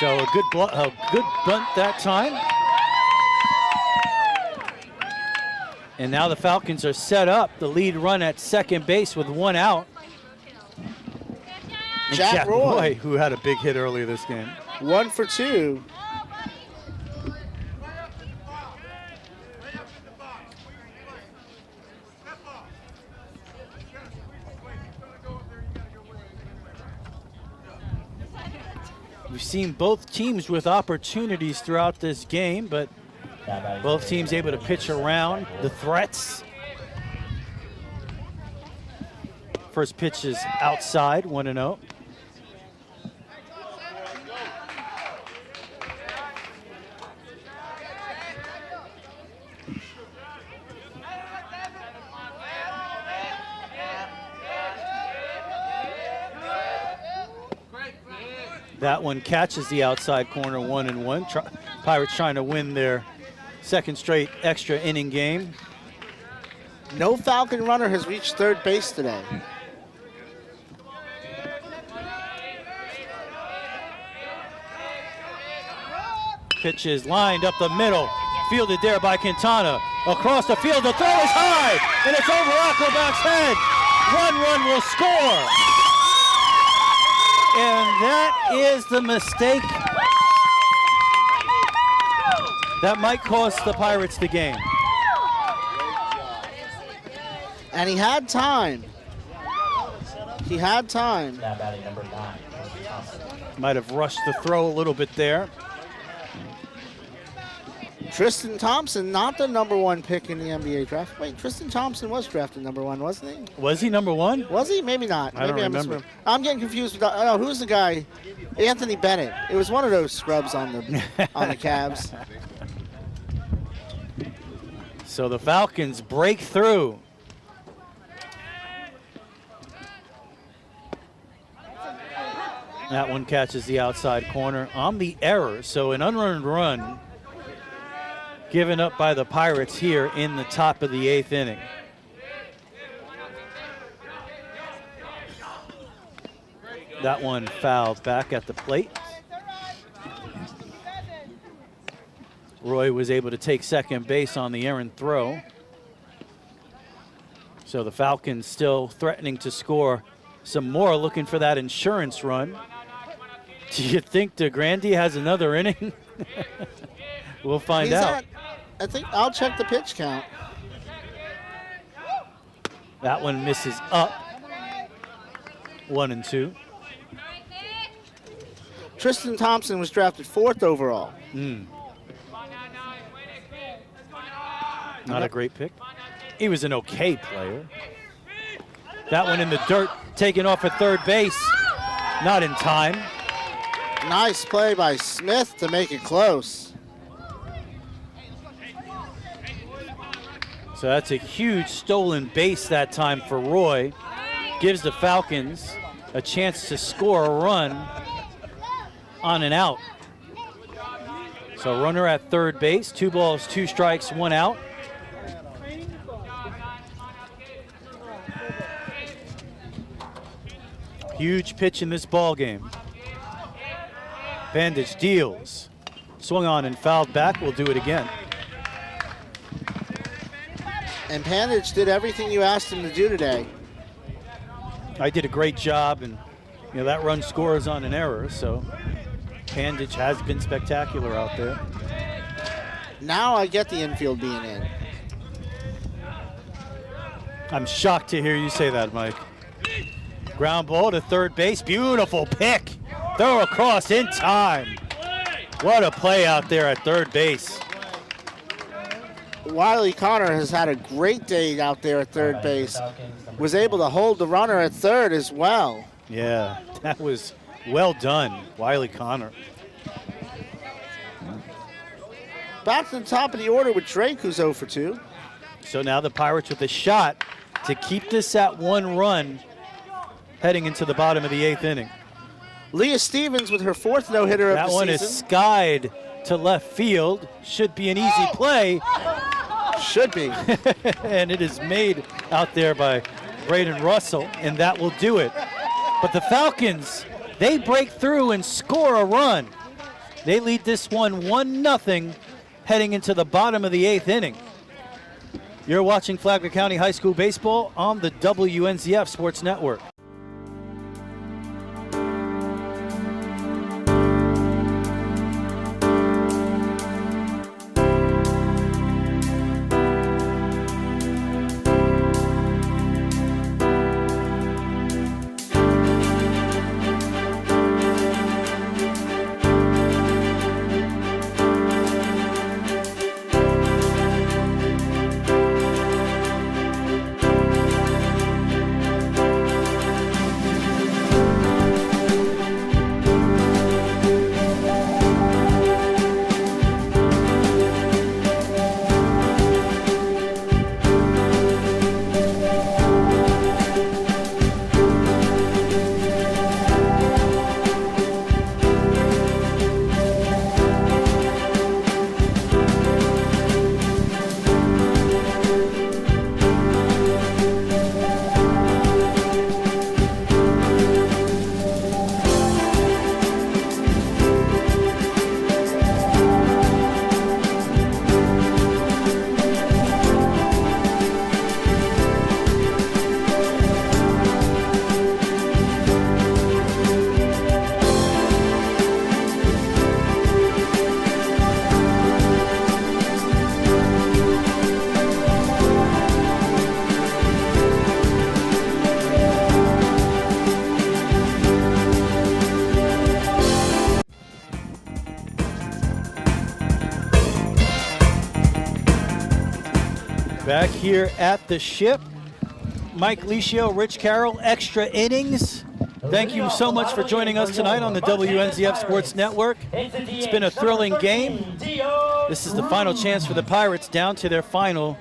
So a good bunt that time. And now the Falcons are set up. The lead run at second base with 1 out. And Jack Roy, who had a big hit earlier this game. 1 for 2. We've seen both teams with opportunities throughout this game, but both teams able to pitch around the threats. First pitch is outside, 1-0. That one catches the outside corner, 1-1. Pirates trying to win their second straight extra inning game. No Falcon runner has reached third base today. Pitch is lined up the middle, fielded there by Quintana. Across the field, the throw is high, and it's over Ackelbach's head. 1 run will score. And that is the mistake that might cost the Pirates the game. And he had time. He had time. Now batting number 9. Might have rushed the throw a little bit there. Tristan Thompson, not the #1 pick in the NBA draft. Wait, Tristan Thompson was drafted #1, wasn't he? Was he #1? Was he? Maybe not. I don't Maybe remember. I'm getting confused with. Oh, who's the guy? Anthony Bennett. It was one of those scrubs on the on the Cavs. So the Falcons break through. That one catches the outside corner on the error. So an unearned run given up by the Pirates here in the top of the 8th inning. That one fouled back at the plate. Roy was able to take second base on the errant throw. So the Falcons still threatening to score some more, looking for that insurance run. Do you think DeGrande has another inning? We'll find out. I think I'll check the pitch count. That one misses up. 1-2. Tristan Thompson was drafted 4th overall. Not a great pick. He was an okay player. That one in the dirt, taken off at third base. Not in time. Nice play by Smith to make it close. So that's a huge stolen base that time for Roy. Gives the Falcons a chance to score a run on an out. So runner at third base, 2 balls, 2 strikes, 1 out. Huge pitch in this ball game. Bandage deals. Swung on and fouled back. We'll do it again. And Pandage did everything you asked him to do today. I did a great job, and that run scores on an error, so Pandich has been spectacular out there. Now I get the infield being in. I'm shocked to hear you say that, Mike. Ground ball to third base. Beautiful pick. Throw across in time. What a play out there at third base. Wiley Connor has had a great day out there at third base. Was able to hold the runner at third as well. Yeah, that was well done, Wiley Connor. Back to the top of the order with Drake, who's 0 for 2. So now the Pirates with a shot to keep this at 1 run heading into the bottom of the 8th inning. Leah Stevens with her 4th no-hitter of the season. That one is skied to left field. Should be an easy play. Should be. And it is made out there by Braden Russell, and that will do it. But the Falcons, they break through and score a run. They lead this one 1-0 heading into the bottom of the 8th inning. You're watching Flagler County High School Baseball on the WNZF Sports Network. Back here at the ship, Mike Licio, Rich Carroll, extra innings. Thank you so much for joining us tonight on the WNZF Sports Network. It's been a thrilling game. This is the final chance for the Pirates down to their final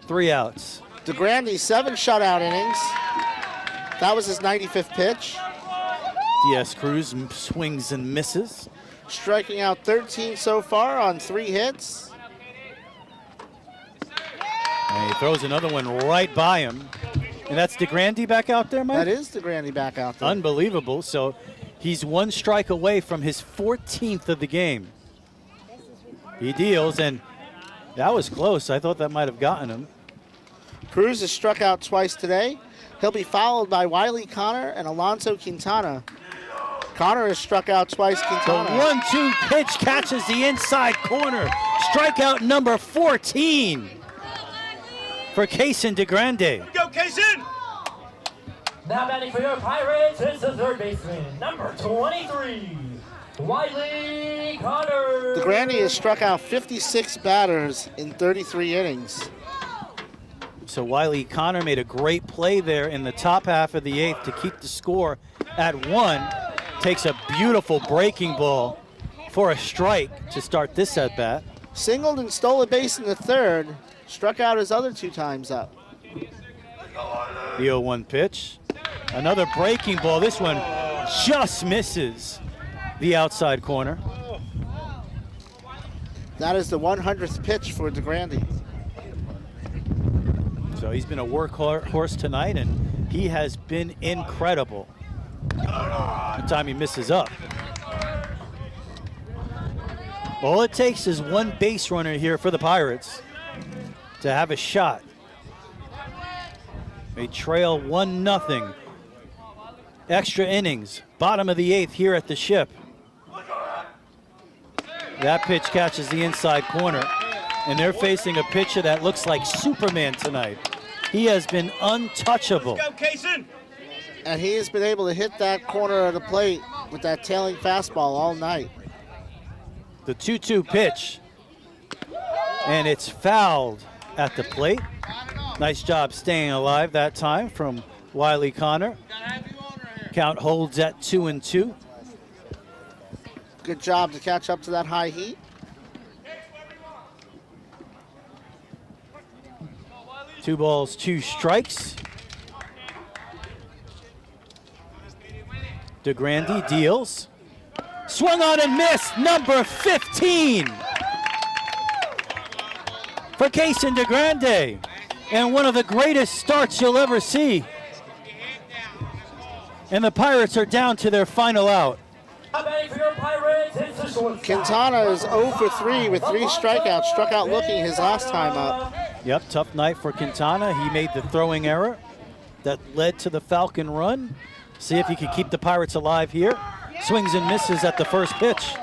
3 outs. DeGrande, 7 shutout innings. That was his 95th pitch. DS Cruz swings and misses. Striking out 13 so far on 3 hits. And he throws another one right by him. And that's DeGrande back out there, Mike? That is DeGrande back out there. Unbelievable. So he's 1 strike away from his 14th of the game. He deals, and that was close. I thought that might have gotten him. Cruz has struck out twice today. He'll be followed by Wiley Connor and Alonso Quintana. Connor has struck out twice. The Quintana. 1-2 pitch catches the inside corner. Strikeout number 14 for Kaysen DeGrande. Go, Kaysen! Now batting for your Pirates is the third baseman, number 23, Wiley Connor. DeGrande has struck out 56 batters in 33 innings. So Wiley Connor made a great play there in the top half of the 8th to keep the score at 1. Takes a beautiful breaking ball for a strike to start this at bat. Singled and stole a base in the 3rd. Struck out his other 2 times up. The 0-1 pitch. Another breaking ball. This one just misses the outside corner. That is the 100th pitch for DeGrande. So he's been a workhorse tonight, and he has been incredible. The time he misses up. All it takes is 1 base runner here for the Pirates to have a shot. They trail 1-0 extra innings. Bottom of the 8th here at the Ship. That pitch catches the inside corner. And they're facing a pitcher that looks like Superman tonight. He has been untouchable. Let's go, Kaysen. And he has been able to hit that corner of the plate with that tailing fastball all night. The 2-2 pitch. And it's fouled at the plate. Nice job staying alive that time from Wiley Connor. Count holds at 2-2. Good job to catch up to that high heat. Two balls, two strikes. DeGrande deals. Swung on and missed, number 15. For Kaysen DeGrande. And one of the greatest starts you'll ever see. And the Pirates are down to their final out. Quintana is 0 for 3 with 3 strikeouts. Struck out looking his last time up. Yep, tough night for Quintana. He made the throwing error that led to the Falcon run. See if he can keep the Pirates alive here. Swings and misses at the first pitch.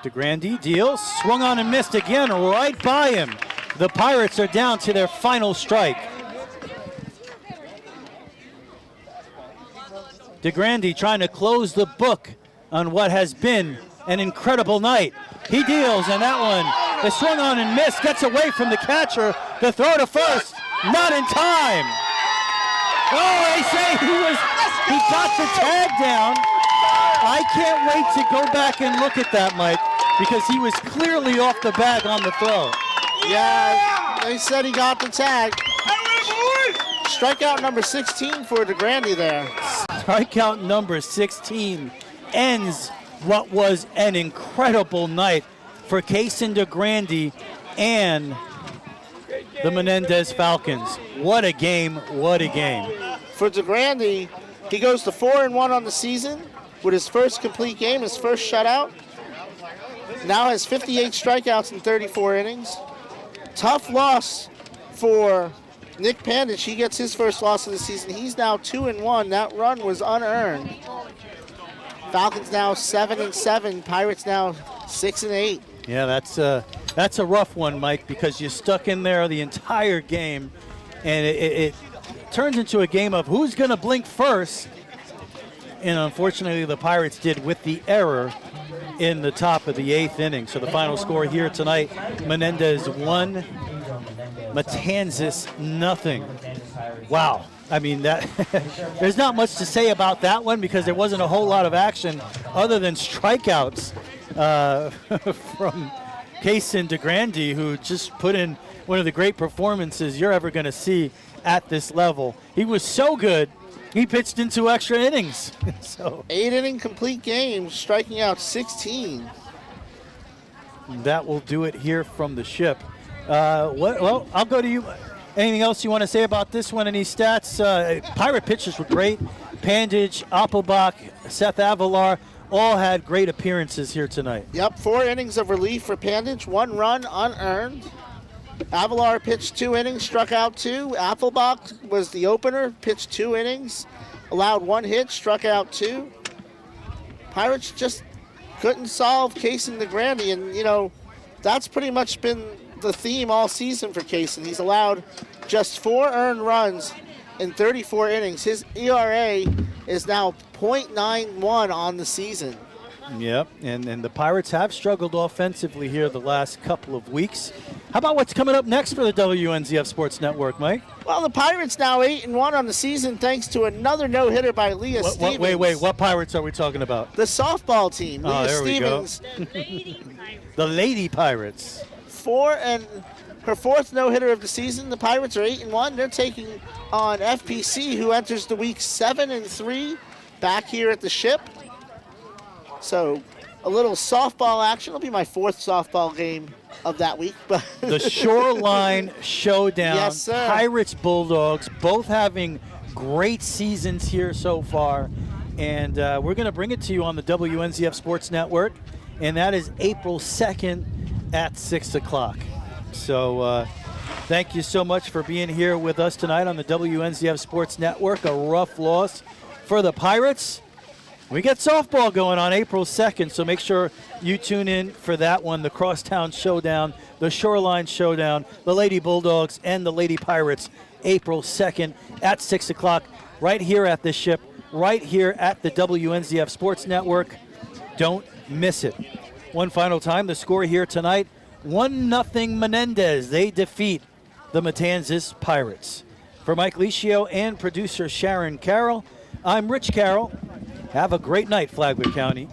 DeGrande deals, swung on and missed again, right by him. The Pirates are down to their final strike. DeGrande trying to close the book on what has been an incredible night. He deals, and that one is swung on and missed, gets away from the catcher. The throw to first, not in time. Oh, they say he got the tag down. I can't wait to go back and look at that, Mike, because he was clearly off the bag on the throw. Yeah, they said he got the tag. Strikeout number 16 for DeGrande there. Strikeout number 16 ends what was an incredible night for Kaysen DeGrande and the Menendez Falcons. What a game, what a game. For DeGrande, he goes to 4-1 on the season with his first complete game, his first shutout. Now has 58 strikeouts in 34 innings. Tough loss for Nick Pandich. He gets his first loss of the season. He's now 2-1. That run was unearned. Falcons now 7-7. Pirates now 6-8. Yeah, that's a rough one, Mike, because you're stuck in there the entire game, and it turns into a game of who's going to blink first. And unfortunately, the Pirates did with the error in the top of the 8th inning. So the final score here tonight, Menendez 1, Matanzas nothing. Wow. I mean, that there's not much to say about that one because there wasn't a whole lot of action other than strikeouts from Kaysen DeGrande, who just put in one of the great performances you're ever going to see at this level. He was so good, he pitched into extra innings. So 8-inning complete game, striking out 16. that will do it here from the Ship. Well, I'll go to you. Anything else you want to say about this one? Any stats? Pirate pitchers were great. Pandich, Appelbach, Seth Avilar all had great appearances here tonight. Yep, 4 innings of relief for Pandich, 1 run unearned. Avilar pitched 2 innings, struck out 2. Appelbach was the opener, pitched 2 innings, allowed 1 hit, struck out 2. Pirates just couldn't solve Kaysen DeGrande, and you know, that's pretty much been the theme all season for Kaysen. He's allowed just 4 earned runs in 34 innings. His ERA is now .91 on the season. Yep, and the Pirates have struggled offensively here the last couple of weeks. How about what's coming up next for the WNZF Sports Network, Mike? Well, the Pirates now 8-1 on the season thanks to another no-hitter by Leah Stevens. Wait, what Pirates are we talking about? The softball team. Oh, Leah there Stevens. We go. The Lady Pirates. 4 and her 4th no-hitter of the season. The Pirates are 8-1. They're taking on FPC, who enters the week 7-3 back here at the Ship. So a little softball action. It'll be my 4th softball game of that week. But the Shoreline Showdown. Yes, sir. Pirates, Bulldogs, both having great seasons here so far. And we're going to bring it to you on the WNZF Sports Network. And that is April 2nd. at 6 o'clock. So thank you so much for being here with us tonight on the WNZF Sports Network. A rough loss for the Pirates. We get softball going on April 2nd, so make sure you tune in for that one, the Crosstown Showdown, the Shoreline Showdown, the Lady Bulldogs and the Lady Pirates, April 2nd at 6 o'clock, right here at the Ship, right here at the WNZF Sports Network. Don't miss it. One final time, the score here tonight, 1-0 Menendez. They defeat the Matanzas Pirates. For Mike Licio and producer Sharon Carroll, I'm Rich Carroll. Have a great night, Flagler County.